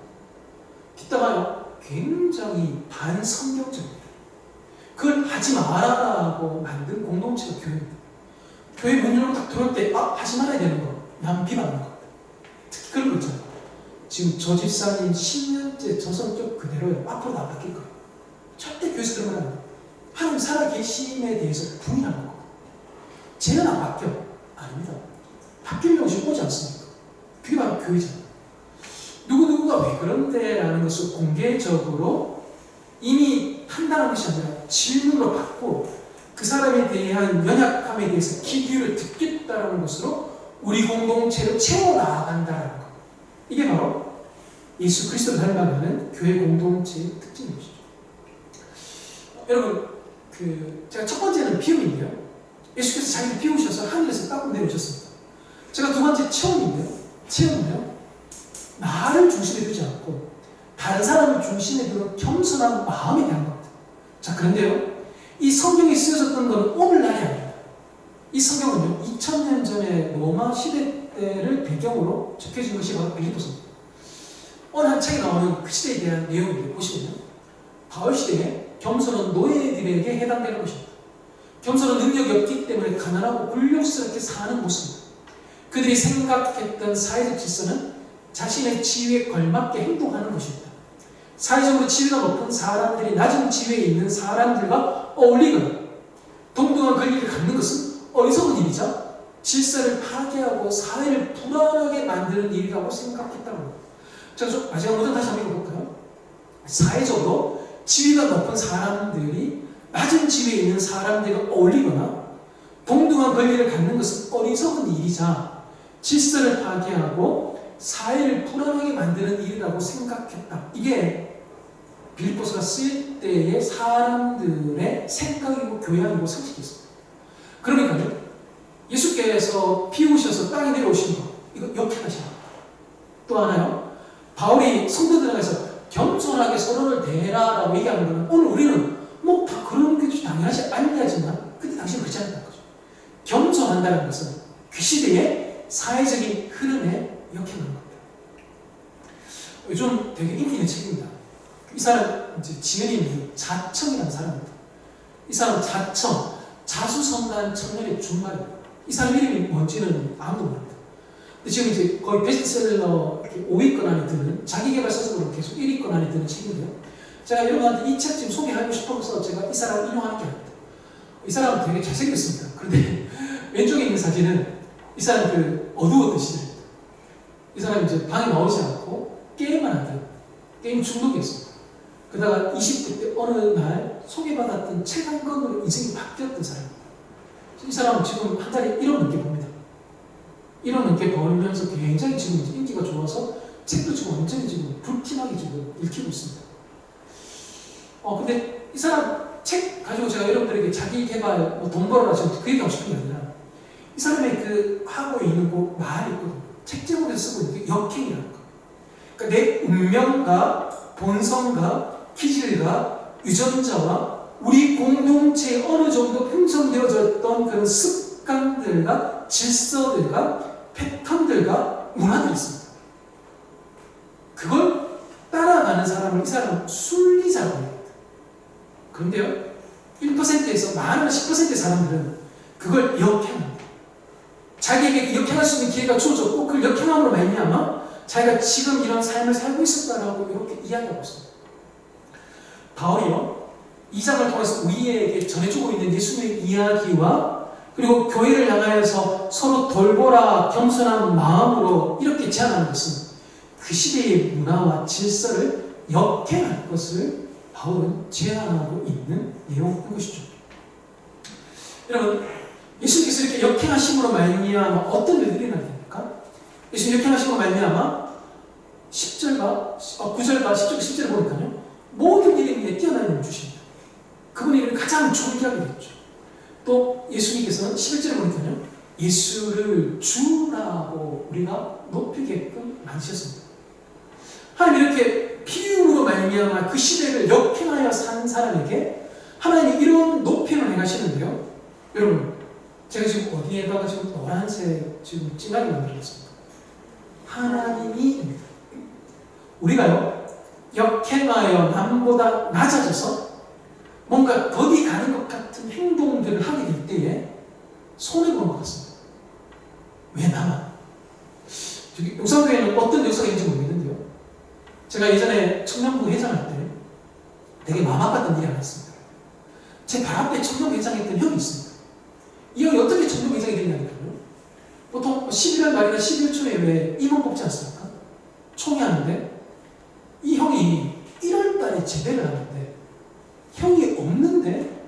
뒷담화요, 굉장히 반성경적입니다. 그걸 하지 말아라고 만든 공동체가 교회입니다. 교회 문 열고 딱 들어올 때 하지 말아야 되는 거, 남 비방하는 겁니다. 특히 그런 거 있잖아요. 지금 저 집사님 10년째 저 성격 그대로요. 앞으로도 안 바뀔 거예요. 절대 교회에서 그런 말 안 해요. 하나님 살아계심에 대해서 부인하는 겁니다. 쟤는 안 바뀌어. 아닙니다. 바뀌려고 지금 오지 않습니까? 그게 바로 교회잖아요. 누구누구가 왜 그런데? 라는 것을 공개적으로 이미 판단하는 것이 아니라 질문으로 받고 그 사람에 대한 연약함에 대해서 귀 기울여 듣겠다는 것으로 우리 공동체를 채워나간다는 것. 이게 바로 예수 그리스도를 닮아가는 교회 공동체의 특징인 것이죠. 여러분, 제가 첫 번째는 비움인데요. 예수께서 자기를 비우셔서 하늘에서 땅으로 내려오셨습니다. 제가 두 번째 체험은요, 나를 중심에 두지 않고 다른 사람을 중심에 두는 겸손한 마음에 대한 겁니다. 자, 그런데요, 이 성경이 쓰여졌던 것은 오늘날이 아닙니다. 이 성경은요, 2000년 전에 로마 시대 때를 배경으로 적혀진 것이 바로 빌립보서입니다. 오늘 한 책에 나오는 그 시대에 대한 내용인데 보시면요, 바울 시대에 겸손은 노예들에게 해당되는 것입니다. 겸손은 능력이 없기 때문에 가난하고 굴욕스럽게 사는 모습입니다. 그들이 생각했던 사회적 질서는 자신의 지위에 걸맞게 행동하는 것입니다. 사회적으로 지위가 높은 사람들이 낮은 지위에 있는 사람들과 어울리거나 동등한 권리를 갖는 것은 어리석은 일이자 질서를 파괴하고 사회를 불안하게 만드는 일이라고 생각했다고 합니다. 자, 마지막 문장 다시 한번 읽어볼까요? 사회적으로 지위가 높은 사람들이 낮은 지위에 있는 사람들과 어울리거나 동등한 권리를 갖는 것은 어리석은 일이자 질서를 파괴하고 사회를 불안하게 만드는 일이라고 생각했다. 이게 빌립보서가 쓰일 때의 사람들의 생각이고 교양이고 상식이었습니다. 그러니까요, 예수께서 비우셔서 땅에 내려오신 거, 이거 역행하셔야 합니다. 또 하나요, 바울이 성도들에게서 겸손하게 서로를 대라라고 얘기하는 것은 오늘 우리는 뭐 다 그런 게 당연하지 않냐지만 그때 당시는 그렇지 않다는 거죠. 겸손한다는 것은 그 시대의 사회적인 흐름에 역행하는 겁니다. 요즘 되게 인기 있는 책입니다. 이 사람 이제 지은이 자청이라는 사람입니다. 이 사람 자청, 자수성가한 청년의 준말입니다. 이 사람 이름이 뭔지는 아무도 모릅니다. 근데 지금 이제 거의 베스트셀러 5위권 안에 드는 자기개발 서적으로 계속 1위권 안에 드는 책인데요. 제가 여러분한테 이 책 지금 소개하고 싶어서 제가 이 사람을 인용하는 게 아닙니다. 이 사람은 되게 잘생겼습니다. 그런데 왼쪽에 있는 사진은 이 사람 그 어두웠던 시절입니다. 이 사람이 이제 방에 나오지 않고 게임만 하던 게임 중독이었습니다. 그러다가 20대 때 어느 날 소개받았던 책 한 권으로 인생이 바뀌었던 사람입니다. 이 사람은 지금 한 달에 1억 넘게 봅니다. 1억 넘게 벌면서 굉장히 지금 인기가 좋아서 책도 지금 완전히 지금 불티나게 지금 읽히고 있습니다. 근데 이 사람 책 가지고 제가 여러분들에게 자기 개발, 돈 벌어라 지금 그 얘기하고 싶은 게 아니라 이 사람의 그 하고 있는 그 말이 있거든요. 책 제목에 쓰고 있는 게 역행이라는 거. 그러니까 내 운명과 본성과 기질과 유전자와 우리 공동체에 어느 정도 형성되어졌던 그런 습관들과 질서들과 패턴들과 문화들이 있습니다. 그걸 따라가는 사람을 이 사람은 순리자라고 합니다. 그런데요, 1%에서 많은 10%의 사람들은 그걸 역행합니다. 자기에게 역행할 수 있는 기회가 주어졌고 그 역행함으로 말미암아 자기가 지금 이런 삶을 살고 있었다라고 이렇게 이야기하고 있습니다. 바울이요, 이 장을 통해서 우리에게 전해주고 있는 예수님의 이야기와 그리고 교회를 향하여서 서로 돌보라 겸손한 마음으로 이렇게 제안하는 것은 그 시대의 문화와 질서를 역행할 것을 바울은 제안하고 있는 내용인 것이죠. 여러분, 예수님께서 이렇게 역행하심으로 말미암아 어떤 일들이 일어나게 됩니까? 예수님 역행하심으로 말미암아 10절과 9절과 10절, 10절을 보니까요, 모든 일에 위해 뛰어난 힘을 주십니다. 그분의 이름을 가장 존귀하게 됐죠. 또 예수님께서는 11절에 보니까요, 예수를 주라고 우리가 높이게끔 만드셨습니다. 하나님 이렇게 비유로 말미암아 그 시대를 역행하여 산 사람에게 하나님이 이런 높임을 행하시는데요. 여러분, 제가 지금 어디에다가 지금 노란색 지금 찡하게 만들었습니다. 하나님이 우리가요, 역행하여 남보다 낮아져서 뭔가 더디 가는 것 같은 행동들을 하게 될 때에 손해보는 것 같습니다. 왜 나만? 저기 용산교회는 어떤 역사가 있는지 모르겠는데요. 제가 예전에 청년부 회장할 때 되게 마음 아팠던 일이 하나 있습니다. 제 발 앞에 청년부 회장했던 형이 있습니다. 이 형이 어떻게 청년부 회장이 됐냐니까요. 보통 11월 말이나 12월 초에 왜 임원 뽑지 않습니까? 총회하는데 이 형이 1월 달에 제대를 하는데 형이 없는데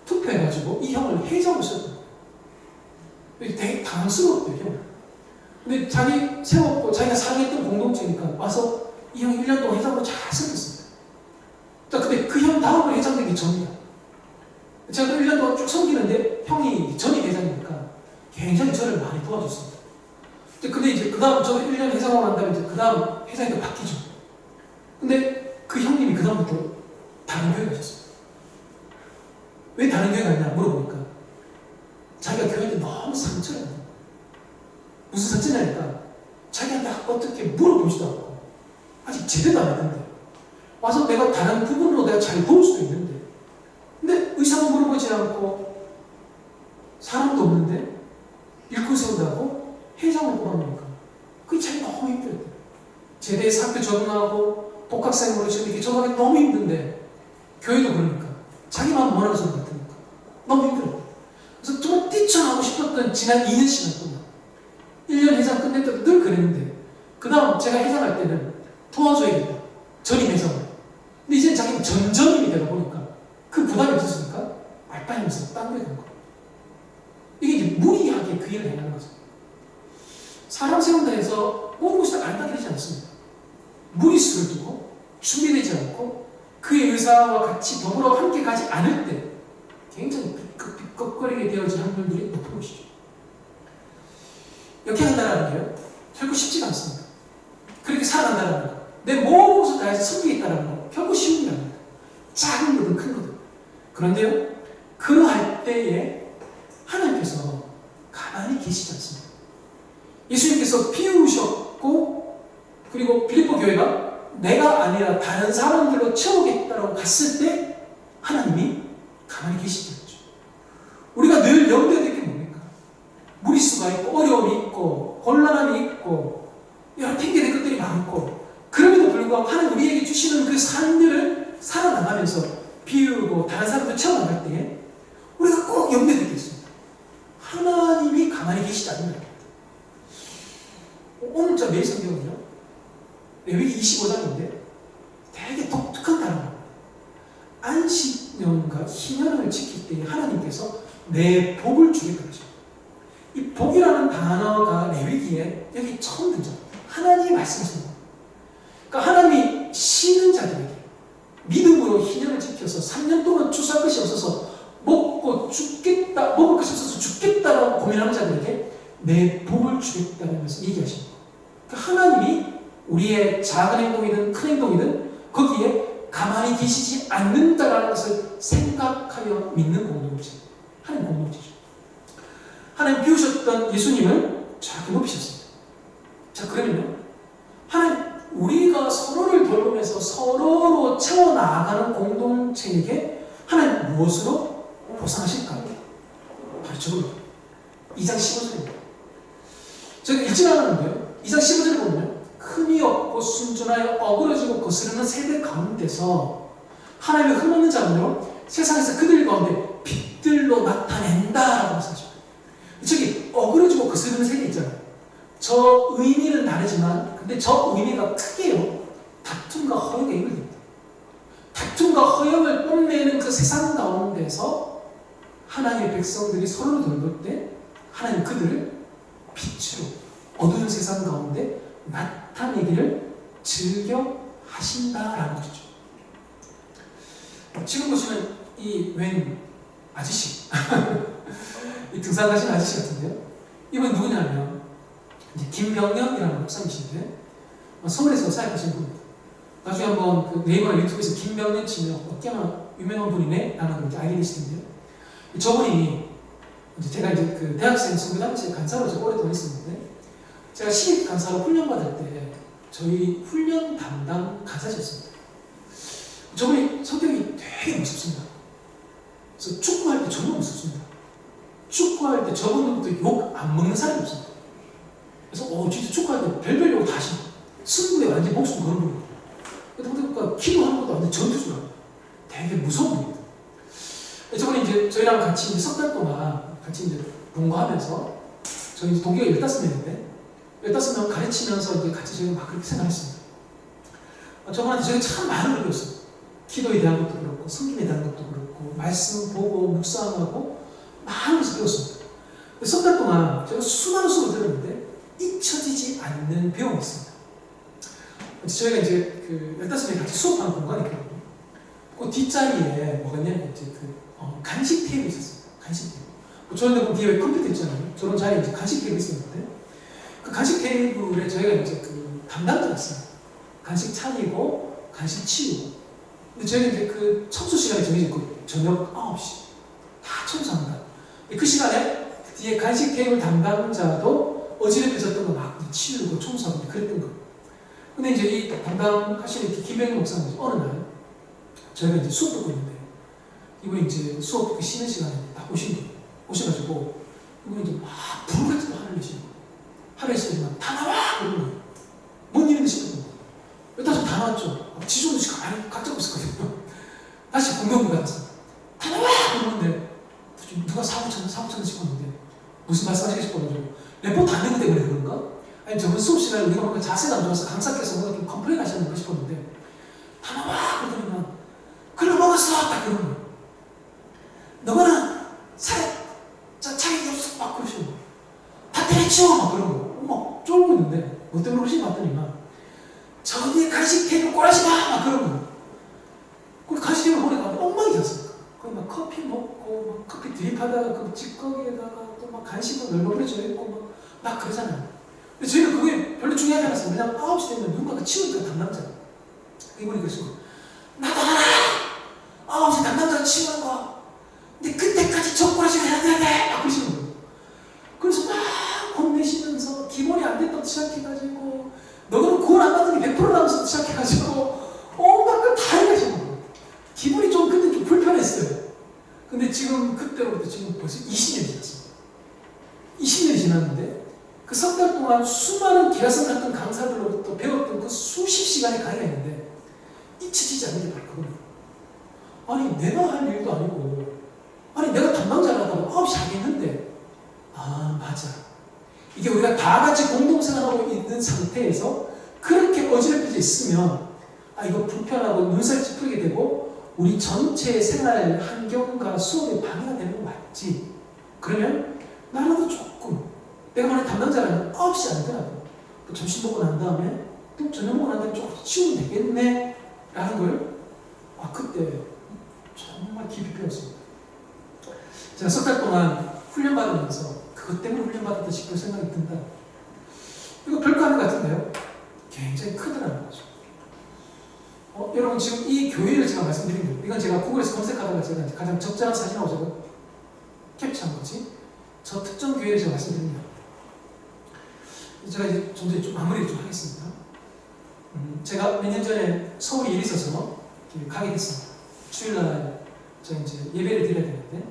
투표해가지고 이 형을 회장으로 썼거든요. 되게 당황스러웠대요, 형. 근데 자기 세웠고 자기가 사랑했던 공동체니까 와서 이 형이 1년 동안 회장으로 잘 섬겼습니다. 근데 그 형 다음으로 회장 되기 전이야. 제가 또 1년 동안 쭉 섬기는데 형이 전임 회장이니까 굉장히 저를 많이 도와줬습니다. 근데 이제 그 다음 저 1년 회장하고 난 다음에 이제 그 다음 회장이 또 바뀌죠. 근데 그 형님이 그 다음부터 다른 교회 가셨어요. 왜 다른 교회 갔냐 물어보니까 자기가 교회한테 너무 상처를 받는 거예요. 무슨 상처냐니까 자기한테 어떻게 물어보지도 않고 아직 제대도 안 했는데 와서 내가 다른 부분으로 내가 잘 도울 수도 있는데 근데 의사도 물어보지 않고 사람도 없는데 일꾼 세운다고 회장을 뽑아놓으니까 그게 자기 너무 힘들었대요. 제대해서 학교 적응하고 복학생으로 지금 이렇게 적응하기 너무 힘든데 교회도 그러니까 자기만 원하는 소리 같으니까 너무 힘들어요. 그래서 정말 뛰쳐나오고 싶었던 지난 2년 시간 동안 1년 회장 끝낼 때도 늘 그랬는데 그 다음 제가 회장할 때는 도와줘야겠다. 전임 회장을. 근데 이제 자기는 전전임이 되다 보니까 그 부담이 없었으니까 말빨리면서 딴 데에 간 거예요. 이게 이제 무리하게 그 일을 해나가는 거죠. 사람 세운다 해서 모든 것이 다 말다 되지 않습니다. 무리수를 두고 준비되지 않고 그의 의사와 같이 더불어 함께 가지 않을 때 굉장히 비겁거리게 되어진 확률들이 높은 것이죠. 역행한다는 게요, 결코 쉽지가 않습니다. 그렇게 살아간다는 거, 내 모든 것을 다해서 섬기겠다는 거, 결코 쉬운 일이 아닙니다. 작은 거든 큰 거든. 그런데요, 그러할 때에 하나님께서 가만히 계시지 않습니다. 예수님께서 비우셨고, 그리고 빌립보 교회가 내가 아니라 다른 사람들로 채우겠다라고 갔을 때 하나님이 가만히 계시지 않죠. 우리가 늘 염두에 두는 게 뭡니까? 무리수가 있고 어려움이 있고 곤란함이 있고 여러 핑계될 것들이 많고 그럼에도 불구하고 하나님 우리에게 주시는 그 삶들을 살아나가면서 비우고 다른 사람들 채워나갈 때에 우리가 꼭 염두에 두게 있습니다. 하나님이 가만히 계시지 않는 겁니다. 오늘 저 매일 성경은요 레위기 25장인데 되게 독특한 단어입니다. 안식년과 희년을 지킬 때 하나님께서 내 복을 주겠다 하십니다. 이 복이라는 단어가 레위기에 여기 처음 등장합니다. 하나님이 말씀하시는 겁니다. 그러니까 하나님이 쉬는 자들에게 믿음으로 희년을 지켜서 3년 동안 추수할 것이 없어서 먹고 죽겠다, 먹을 것이 없어서 죽겠다라고 고민하는 자들에게 내 복을 주겠다는 것을 얘기하십니다. 그러니까 하나님이 우리의 작은 행동이든 큰 행동이든 거기에 가만히 계시지 않는다라는 것을 생각하여 믿는 공동체. 하나님 공동체죠. 하나님 비우셨던 예수님을 저렇게 높이셨습니다. 자, 그러면요. 하나님, 우리가 서로를 돌보면서 서로로 채워나가는 공동체에게 하나님 무엇으로 보상하실까요? 바로 저겁니다. 2장 15절입니다. 제가 읽지 않았는데요. 2장 15절을 보면요. 흠이 없고 순전하여 어그러지고 거스르는 세대 가운데서 하나님의 흠없는 자문으로 세상에서 그들 가운데 빛들로 나타낸다라고 말씀하십니다. 저기 어그러지고 거스르는 세대 있잖아요. 저 의미는 다르지만 근데 저 의미가 크게요. 다툼과 허영에 이끌립니다. 다툼과 허영을 뽐내는 그 세상 가운데서 하나님의 백성들이 서로를 돌볼 때 하나님 그들을 빛으로 어두운 세상 가운데 나타내기를 즐겨 하신다라는 것이죠. 지금 보시면 이 웬 아저씨 이 등산 가신 아저씨 같은데요. 이분 누구냐면 이제 김병영이라는 목사님이신데 서울에서 사역하시는 분입니다. 나중에 한번 그 네이버나 유튜브에서 김병영 치면 꽤나 유명한 분이네 라는 걸 이제 알게 되실 텐데요. 저분이 이제 제가 이제 그 대학생 선교단체 간사로 제가 오랫동안 있었는데 제가 신입 간사로 훈련받을 때 저희 훈련 담당 간사셨습니다. 저분이 성격이 되게 무섭습니다. 그래서 축구할 때 정말 무섭습니다. 축구할 때 저분들부터 욕 안 먹는 사람이 없습니다. 그래서 진짜 축구할 때 별별 욕 다 하십니다. 승부에 완전 목숨 거는 분입니다. 그러니까 기도하는 것도 완전 전투수라 되게 무서운 분입니다. 저번에 이제 저희랑 같이 이제 석 달 동안 같이 이제 동거하면서 저희 이제 동기가 15명인데 15명 가르치면서 이제 같이 저희가 막 그렇게 생각했습니다. 저분한테 저희가 참 많은 걸 배웠어요. 기도에 대한 것도 그렇고 성김에 대한 것도 그렇고 말씀 보고 묵상하고 많은 것을 배웠습니다. 석 달 동안 제가 수많은 수업을 들었는데 잊혀지지 않는 배움이 있습니다. 저희가 이제 그 15명이 같이 수업하는 공간이 있거든요. 그 뒷자리에 뭐가 있냐면 이제 간식 테이블이 있었어요. 간식 테이블. 저희는 그 뒤에 컴퓨터 있잖아요. 저런 자리에 이제 간식 테이블이 있었는데 그 간식 테이블에 저희가 이제 그 담당자가 있어요. 간식 차리고 간식 치우고. 근데 저희는 이제 그 청소 시간이 정해져 있고 저녁 9시 다 청소합니다. 그 시간에 뒤에 간식 테이블 담당자도 어지럽혀 있었던 거 막 치우고 청소하고 그랬던 거예요. 근데 이제 이 담당하시는 김병희 목사님 어느 날 저희가 이제 수업 듣고 있는데 이분이 이제 수업 듣고 쉬는 시간에 딱 오셔가지고 이분이 이제 막 불 같은 거 화를 내시는 거예요. 화를 내시더니만 다 나와! 그러는 거예요. 뭔 일인지 싶었던 거예요. 15다 나왔죠. 지조도 지금 각 잡고 있었거든요. 다시 공격부가 왔습니다. 다 나와! 그러는데 누가 사고 쳤나 싶었는데 무슨 말씀하시고 싶어가지고 레포트 안 되기 때문에 그런가? 아니 저번 수업 시간에 우리가 뭔가 자세가 안 좋아서 강사께서 뭔가 좀 컴플레인 하셨는가 싶었는데 다 나와! 그러더니만 그걸 먹었어! 딱 그러는 거예요. 너거는 자기 없어! 막 그러시는 거예요. 다 때려치워! 막 그런 거예요. 막 쫄고 있는데 뭐 때문에 그러시나 봤더니만 저 뒤에 간식 테이블 꼬라지 마! 막 그런 거예요. 그 간식 테이블 보니까 엉망이지 않습니까? 거기 막 커피 먹고 막 커피 드립하다가 그 찌꺼기에다가 또 막 간식도 널널해져 있고 막 그러잖아요. 근데 저희는 그게 별로 중요하지 않았어요. 왜냐면 9시 되면 누군가가 치우니까 담당자. 이분이 그러시고 나도 알아! 9시 담당자가 치우는 거. 근데 그때까지 젓가락질 해야 돼! 막 그러시는 거예요. 그래서 막 혼내시면서 기본이 안 됐다고 시작해가지고 너는 그걸 안 받은 게 100%라면서 시작해가지고 온갖 걸 다 해가지고 기분이 좀 그때 좀 불편했어요. 근데 지금 그때로부터 지금 벌써 20년이 지났습니다. 20년이 지났는데 그 석 달 동안 수많은 기라성 같은 강사들로부터 배웠던 그 수십 시간의 강의가 있는데 잊혀지지 않는 게 바로 그겁니다. 아니 내가 할 일도 아니고 아니 내가 담당자라고 9시 하겠는데 아 맞아. 이게 우리가 다 같이 공동생활하고 있는 상태에서 그렇게 어지럽혀져 있으면 아 이거 불편하고 눈살 찌푸리게 되고 우리 전체의 생활 환경과 수업에 방해가 되는 거 맞지? 그러면 나라도 조금 내가 만약 담당자라면 9시 아니더라도 또 점심 먹고 난 다음에 또 저녁 먹고 난 다음에 조금 치우면 되겠네 라는 걸 아 그때 정말 깊이 배웠습니다. 제가 석 달 동안 훈련받으면서 그것 때문에 훈련받았다 싶은 생각이 든다. 이거 별거 아닌 것 같은데요? 굉장히 크더라는 거죠. 여러분 지금 이 교회를 제가 말씀드린 거예요. 이건 제가 구글에서 검색하다가 제가 가장 적절한 사진하고 제가 캡처한 거지. 저 특정 교회를 제가 말씀드립니다. 제가 이제 좀 마무리를 좀 하겠습니다. 제가 몇 년 전에 서울에 일이 있어서 가게 됐습니다. 주일날 제가 이제 예배를 드려야 되는데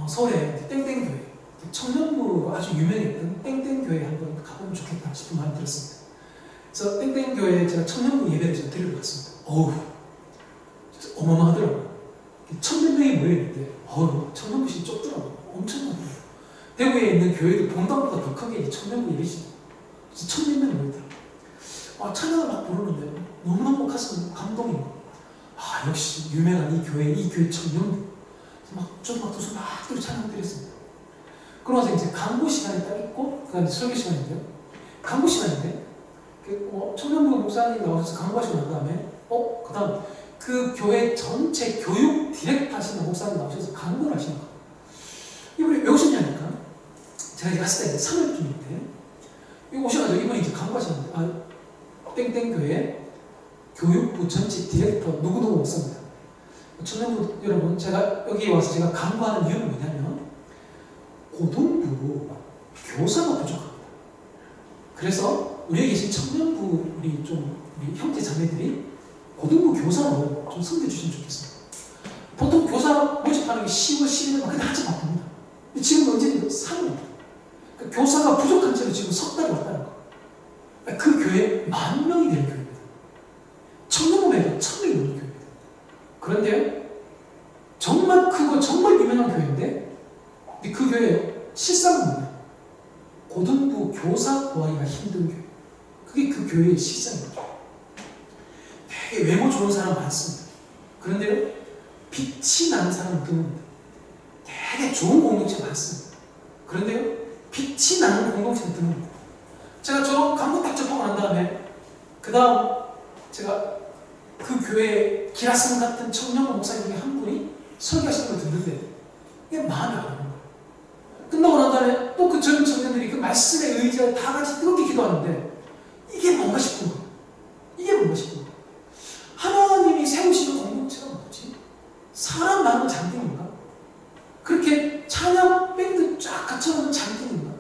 서울에 땡땡교회 청년부로 아주 유명했던 땡땡교회에 한번 가보면 좋겠다 싶은 마음이 들었습니다. 그래서 땡땡교회에 제가 청년부 예배를 제가 드리러 갔습니다. 어우 어마어마하더라고요. 1,000명이 모여있는데 청년부시 좁더라고요. 엄청나더라고요. 대구에 있는 교회도 본당보다 더 크게 청년부 예배시죠. 그래서 1,000명 모이더라고요. 찬양을 막 부르는데 너무너무 가슴 감동이 아 역시 유명한 이 교회 청년부 막 두 손 막 들고 찬양 드렸습니다. 그러면서 이제 강구 시간이 딱 있고 그 다음에 설교 시간인데요. 강구 시간인데 청년부 목사님 나오셔서 강구하시고 난 다음에 그 다음 그 교회 전체 교육 디렉터 하시는 목사님 나오셔서 강구를 하시는 거예요. 이분이 왜 오셨냐니까 제가 이제 갔을 때 3월쯤인데 오셔가지고 이분이 이제 강구하시는데 땡땡교회 교육부 전체 디렉터 누구누구 목사입니다. 청년부 여러분 제가 여기 와서 제가 강구하는 이유는 뭐냐면 고등부 교사가 부족합니다. 그래서 우리에 계신 청년부 우리 형제 자매들이 고등부 교사로 좀 섬겨주시면 좋겠습니다. 보통 교사 모집하는 게 10월, 11월 그때 한참 바쁩니다. 근데 지금 언제든 3월. 그러니까 교사가 부족한 채로 지금 석 달이 왔다는 거예요. 그러니까 그 교회 10,000명이 되는 교회입니다. 청년부에도 1,000명이 넘는 교회입니다. 그런데 정말 크고 정말 유명한 교회인데 그 교회 실상은 뭐냐? 고등부 교사 구하기가 힘든 교회. 그게 그 교회의 실상이죠. 되게 외모 좋은 사람 많습니다. 그런데 빛이 나는 사람은 드뭅니다. 되게 좋은 공동체 많습니다. 그런데 빛이 나는 공동체는 드뭅니다. 제가 저 강북 딱 접하고 난 다음에 그 다음 제가 그 교회 기라성 같은 청년 목사님 중에 한 분이 설교하시는 걸 듣는데 이게 마음이 안 오는 거예요. 끝나고 난 다음에 또 그 젊은 청년들이 그 말씀에 의지하여 다 같이 뜨겁게 기도하는데 이게 뭔가 싶은 거예요. 이게 뭔가 싶은 거예요. 하나님이 세우시는 공동체가 뭐지? 사람 많은 장팀인가? 그렇게 찬양 밴드 쫙 갖춰놓은 장팀인가?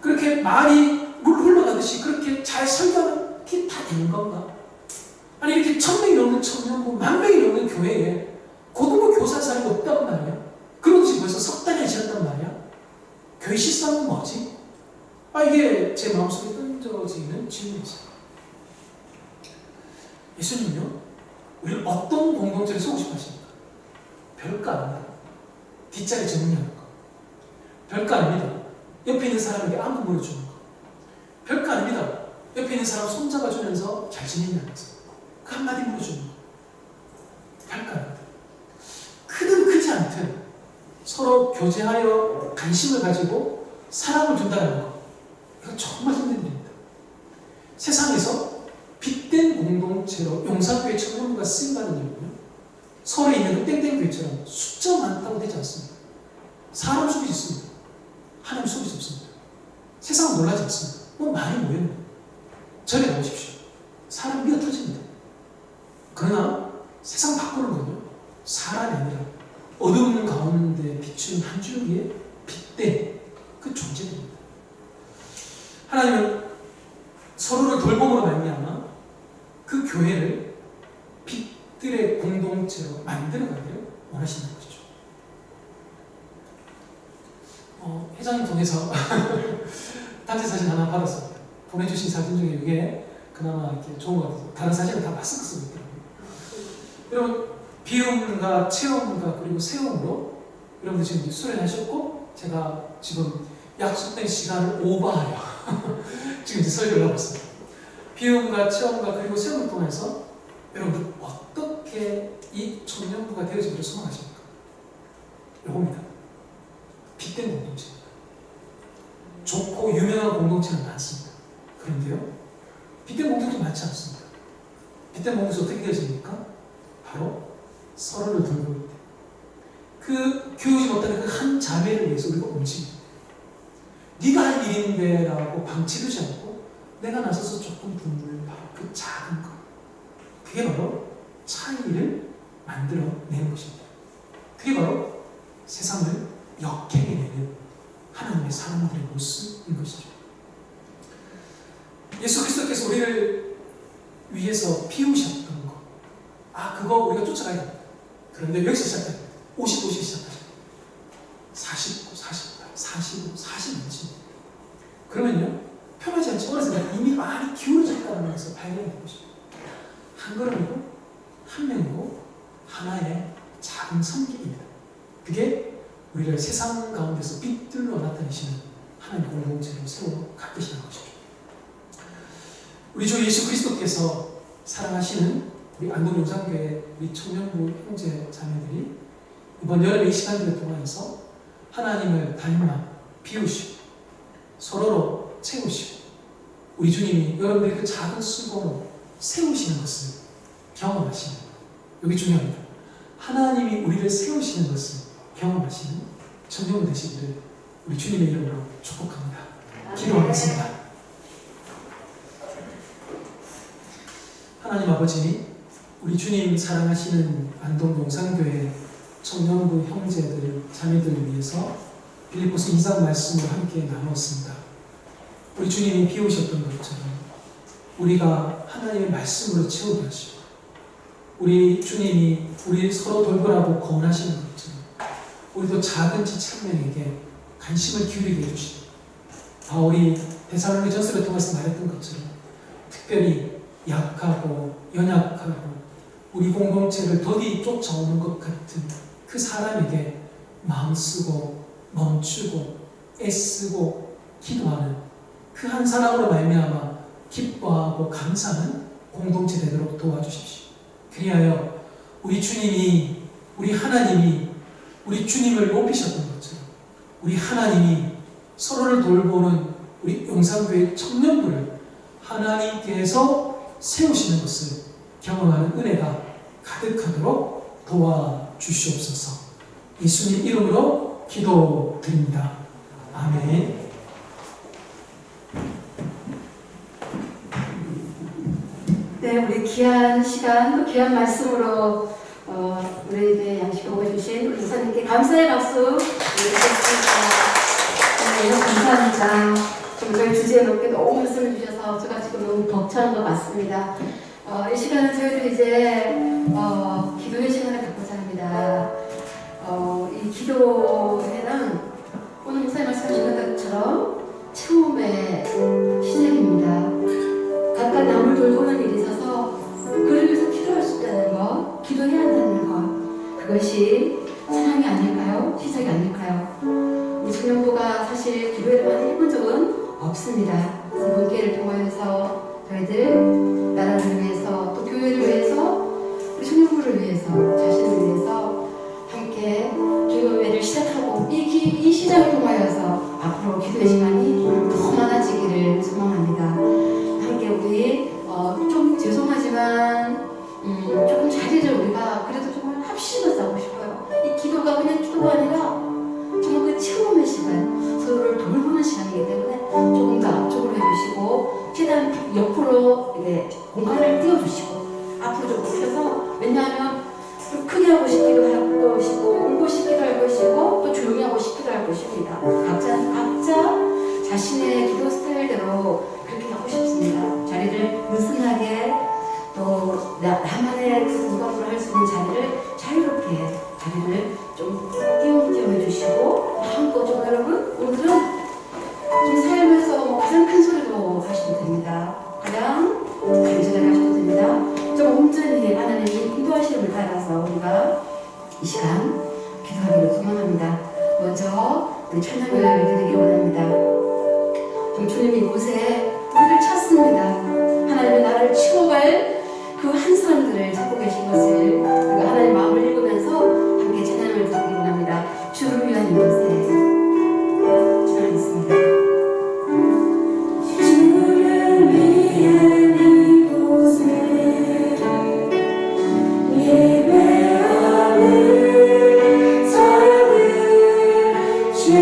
그렇게 말이 물 흘러가듯이 그렇게 잘 설교하는 게 다 되는 건가? 아니 이렇게 1,000명이 넘는 청년부, 10,000명이 넘는 교회에 고등부 교사 사람이 없단 말이야. 그런 것이 벌써 석 달이 지났단 말이야. 교회 실상은 뭐지? 이게 제 마음속에 던져지는 질문이었어요. 예수님요? 우리를 어떤 공동체를 쓰고 싶어 하십니까? 별거 아닙니다. 뒷자리 정리하는 거. 별거 아닙니다. 옆에 있는 사람에게 안부 물어주는 거. 별거 아닙니다. 옆에 있는 사람 손잡아주면서 잘 지내냐면서 그 한마디 물어주는 거. 별거 아닙니다. 크든 크지 않든 서로 교제하여 관심을 가지고 사랑을 준다는 거. 이거 정말 힘든 일입니다. 세상에서 빛된 공동체로 용산교회 청년부가 쓰임받는 이유는 서울에 있는 그 땡땡교회처럼 숫자 많다고 되지 않습니다. 사람 수비 있습니다. 하나님 수비 없습니다. 세상은 놀라지 않습니다. 많이 모였네. 절에 나오십시오. 사람 미어 터집니다. 그러나 세상 바꾸는 건요. 사람이 아니라 어두운 가운데 비추는 한 줄기의 빛된 그 존재입니다. 하나님은 서로를 돌봄으로 말미암아 그 교회를 빛들의 공동체로 만들어가기를 원하시는 것이죠. 회장님 통해서 단체 사진 하나 받았습니다. 보내주신 사진 중에 이게 그나마 이렇게 좋은 것 같아서 다른 사진은 다 마스크 쓰고 있더라고요. 여러분, 비움과 체험과 그리고 세움으로 여러분들 지금 수련하셨고, 제가 지금 약속된 시간을 오버하려 지금 이제 설교를 하고 있습니다. 비움과 체험과 그리고 세움을 통해서 여러분들 어떻게 이 청년부가 되어지기를 소망하십니까? 요겁니다. 빛된 공동체입니다. 좋고 유명한 공동체는 많습니다. 그런데요, 빛된 공동체 많지 않습니다. 빛된 공동체 어떻게 되어집니까? 바로 서로를 돌볼 때, 그 교육이 못하는 그 한 자매를 위해서 우리가 움직입니다. 네가 할 일인데 라고 방치하지 않고 내가 나서서 조금 돕는 바로 그 작은 것, 그게 바로 차이를 만들어내는 것입니다. 그게 바로 세상을 역행해 내는 하나님의 사람들의 모습인 것이죠. 예수 그리스도께서 우리를 위해서 피우셨던 것, 그거 우리가 쫓아가야 됩니다. 그런데 여기서 시작합니다. 50, 50 시작하죠. 49, 48, 45, 40인지. 그러면요, 편하지 않죠. 어느새 이미 많이 기울어졌다는 것을 발견하는 것입니다. 한 걸음이고, 한 명이고, 하나의 작은 섬김입니다. 그게 우리를 세상 가운데서 빛들로 나타내시는 하나님의 공동체로 세워 가꾸시는 것이죠. 우리 주 예수 그리스도께서 사랑하시는 우리 안동용산교회 우리 청년부 형제 자매들이 이번 여름의 이 시간들을 통해서 하나님을 닮아 비우시고 서로로 채우시고 우리 주님이 여러분들의 그 작은 수고로 세우시는 것을 경험하시는, 여기 중요합니다. 하나님이 우리를 세우시는 것을 경험하시는 청년부 되시기를 우리 주님의 이름으로 축복합니다. 기도하겠습니다. 하나님 아버지, 우리 주님 사랑하시는 안동용산교회 청년부 형제들, 자매들을 위해서 빌립보서 2장 말씀을 함께 나누었습니다. 우리 주님이 비우셨던 것처럼 우리가 하나님의 말씀으로 채우게 하시고, 우리 주님이 우리 서로 돌보라고 권하시는 것처럼 우리도 작은 지체명에게 관심을 기울이게 해주시고, 바울이 데살로니가전서를 통해서 말했던 것처럼 특별히 약하고 연약하고 우리 공동체를 더디 쫓아오는 것 같은 그 사람에게 마음 쓰고 멈추고 애쓰고 기도하는 그 한 사람으로 말미암아 기뻐하고 감사하는 공동체 되도록 도와주십시오. 그리하여 우리 주님이, 우리 하나님이 우리 주님을 높이셨던 것처럼 우리 하나님이 서로를 돌보는 우리 용산교회 청년부를 하나님께서 세우시는 것을 경험하는 은혜가 가득하도록 도와주시옵소서. 예수님 이름으로 기도드립니다. 아멘. 네, 우리 귀한 시간, 또 귀한 말씀으로 우리에게 양식을 보여주신 우리 목사님께 감사의 박수 드리겠습니다. 네, 감사합니다. 좀 저희 주제에 맞게 너무 말씀을 주셔서 제가 지금 너무 벅찬 것 같습니다. 이 시간은 저희들이 이제 기도의 시간을 갖고자 합니다. 이 기도회는 오늘 목사님 말씀하신 것처럼 채움의 시작입니다. 각각 남을 돌보는 일이 있어서 그를 위해서 기도할 수 있다는 것, 기도해야 한다는 것, 그것이 사랑이 아닐까요? 시작이 아닐까요? 우리 청년부가 사실 기도회를 많이 해본 적은 없습니다. 이번 기회를 통해서 저희들 나라를 위해서, 또 교회를 위해서, 우리 청년부를 위해서, 자신을 위해서 함께 기도회를 시작하고 이 시작을 통하여서 앞으로 기도의 시간이 더 많아지기를 소망합니다. 함께 우리 좀 죄송하지만 조금 자리를 우리가 그래도 정말 합심해서 하고 싶어요. 이 기도가 그냥 기도가 아니라 정말 그 체험의 시간, 서로를 돌보는 시간이기 때문에 조금 더 앞쪽으로 해주시고 최대한 옆으로 이렇게 공간을 띄워주시고 앞으로 좀 눕혀서, 왜냐하면 좀 크게 하고 싶기도 할 것이고 울고 싶기도 할 것이고 또 조용히 하고 싶기도 할 것입니다. 각자 자신의 기도 스타일대로 그렇게 하고 싶습니다. 있습니다. 자리를 느슨하게 또 나만의 공감을 할 수 있는 자리를 자유롭게 자리를 좀 띄엄띄엄 해주시고 마음껏 좀 여러분 오늘은 좀 삶에서 가장 큰 소리로 하셔도 됩니다. 가장 간절하게 하셔도 됩니다. 좀 온전히 하나님이 인도하심을 따라서 우리가 이 시간 기도하기를 소망합니다. 먼저 우리 찬양을 드리기 원합니다. 좀 주님이 이곳에 우리를 찾습니다. 하나님의 나라를 치고갈 그 한 사람들을 찾고 계신 것을 우리가 하나님의 마음을 읽으면서 함께 찬양을 드리기 원합니다. 주를 위한 이곳에 찬양하겠습니다. 주를 위한 이곳에 예배하는 자들 주의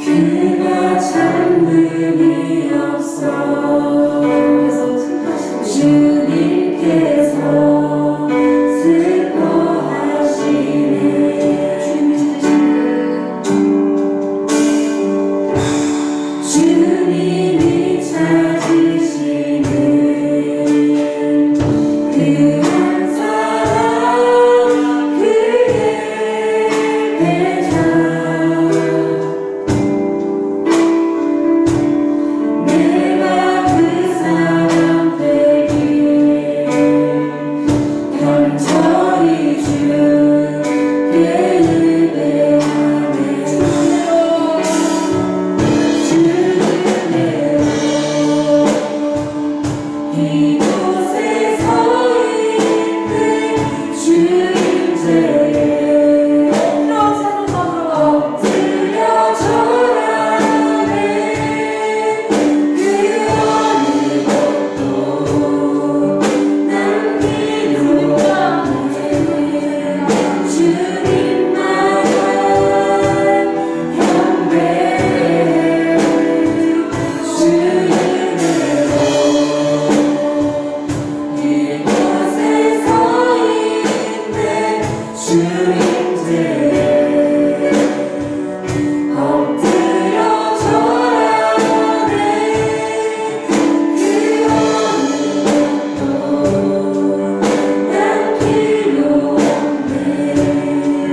그가 잠들이 없어 주님께서 주님이 찾으시는 그 한 사람 그의 배자 내가 그 사람 되길 간절히 주께 예배하네 이곳에 서 있는 주님께 엎드려 절하네 그 어느 것도 남기고 없네 주님만 경배해 이곳에 서 있는 주님께 엎드려 절하네 그 어느 것도 난 필요 없네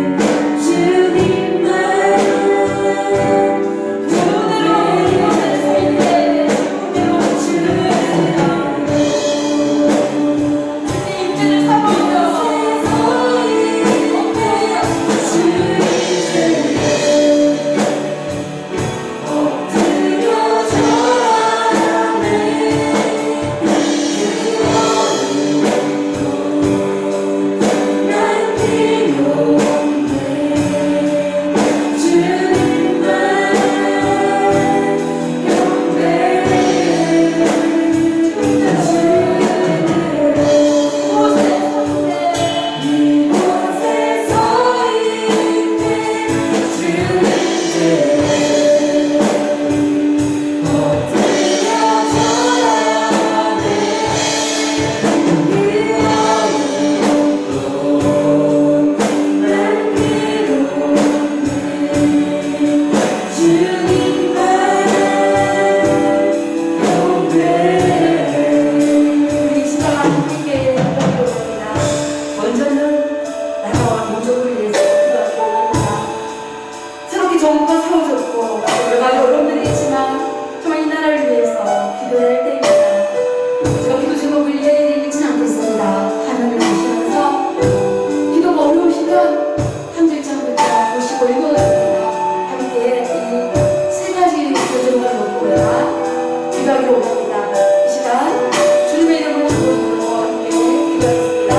주님만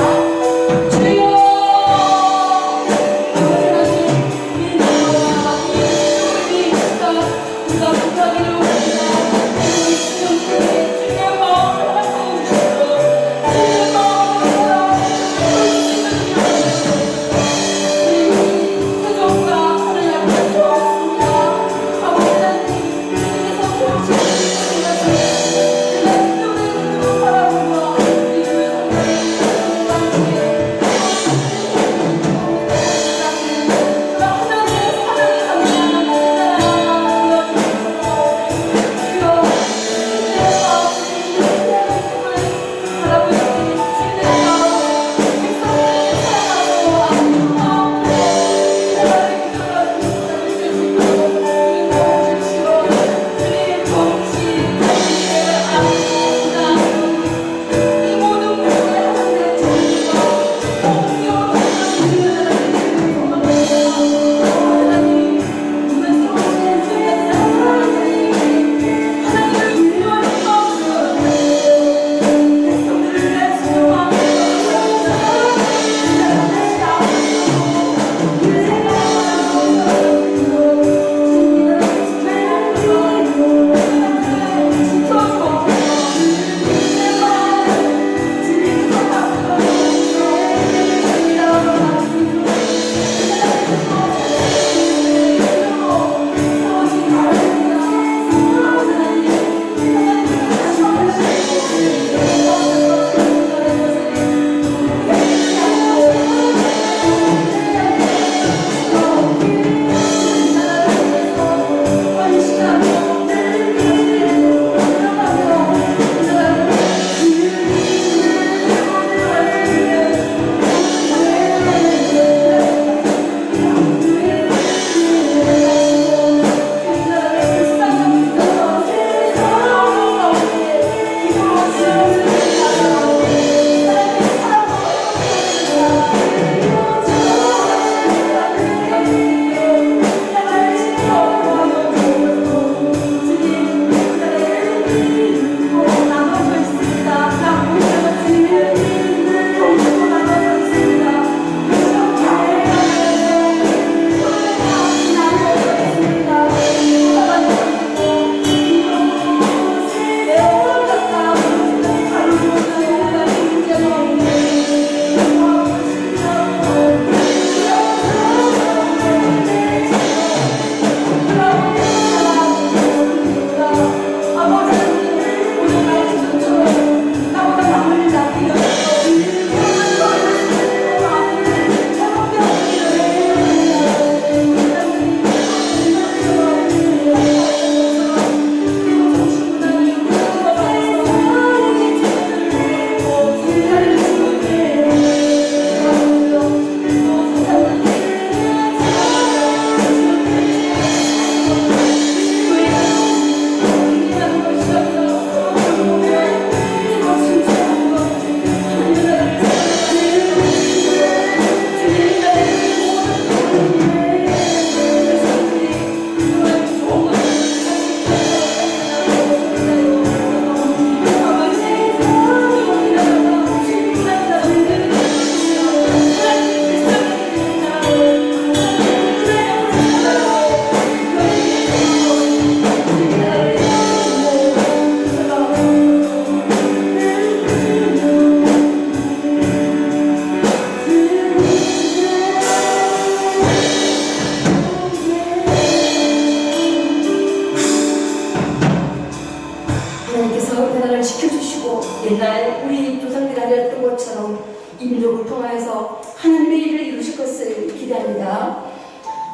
옛날 우리 조상들이 하였던 것처럼 이 민족을 통하여서 하나님의 일을 이루실 것을 기대합니다.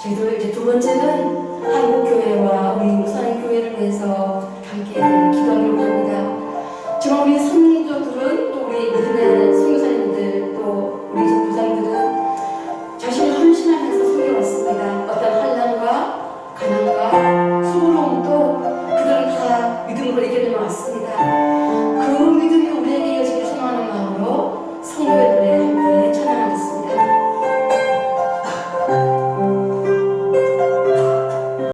저희도 이제 두 번째는 한국교회와 우리 우산교회를 위해서 함께 기도하려고 합니다. 정말 우리 선교들은 또 우리 믿음의 선교사님들 또 우리 조상들은 자신을 헌신하면서 섬겨왔습니다. 어떤 환난과 가난과 수고로움도 그들은 다 믿음으로 이겨내 왔습니다.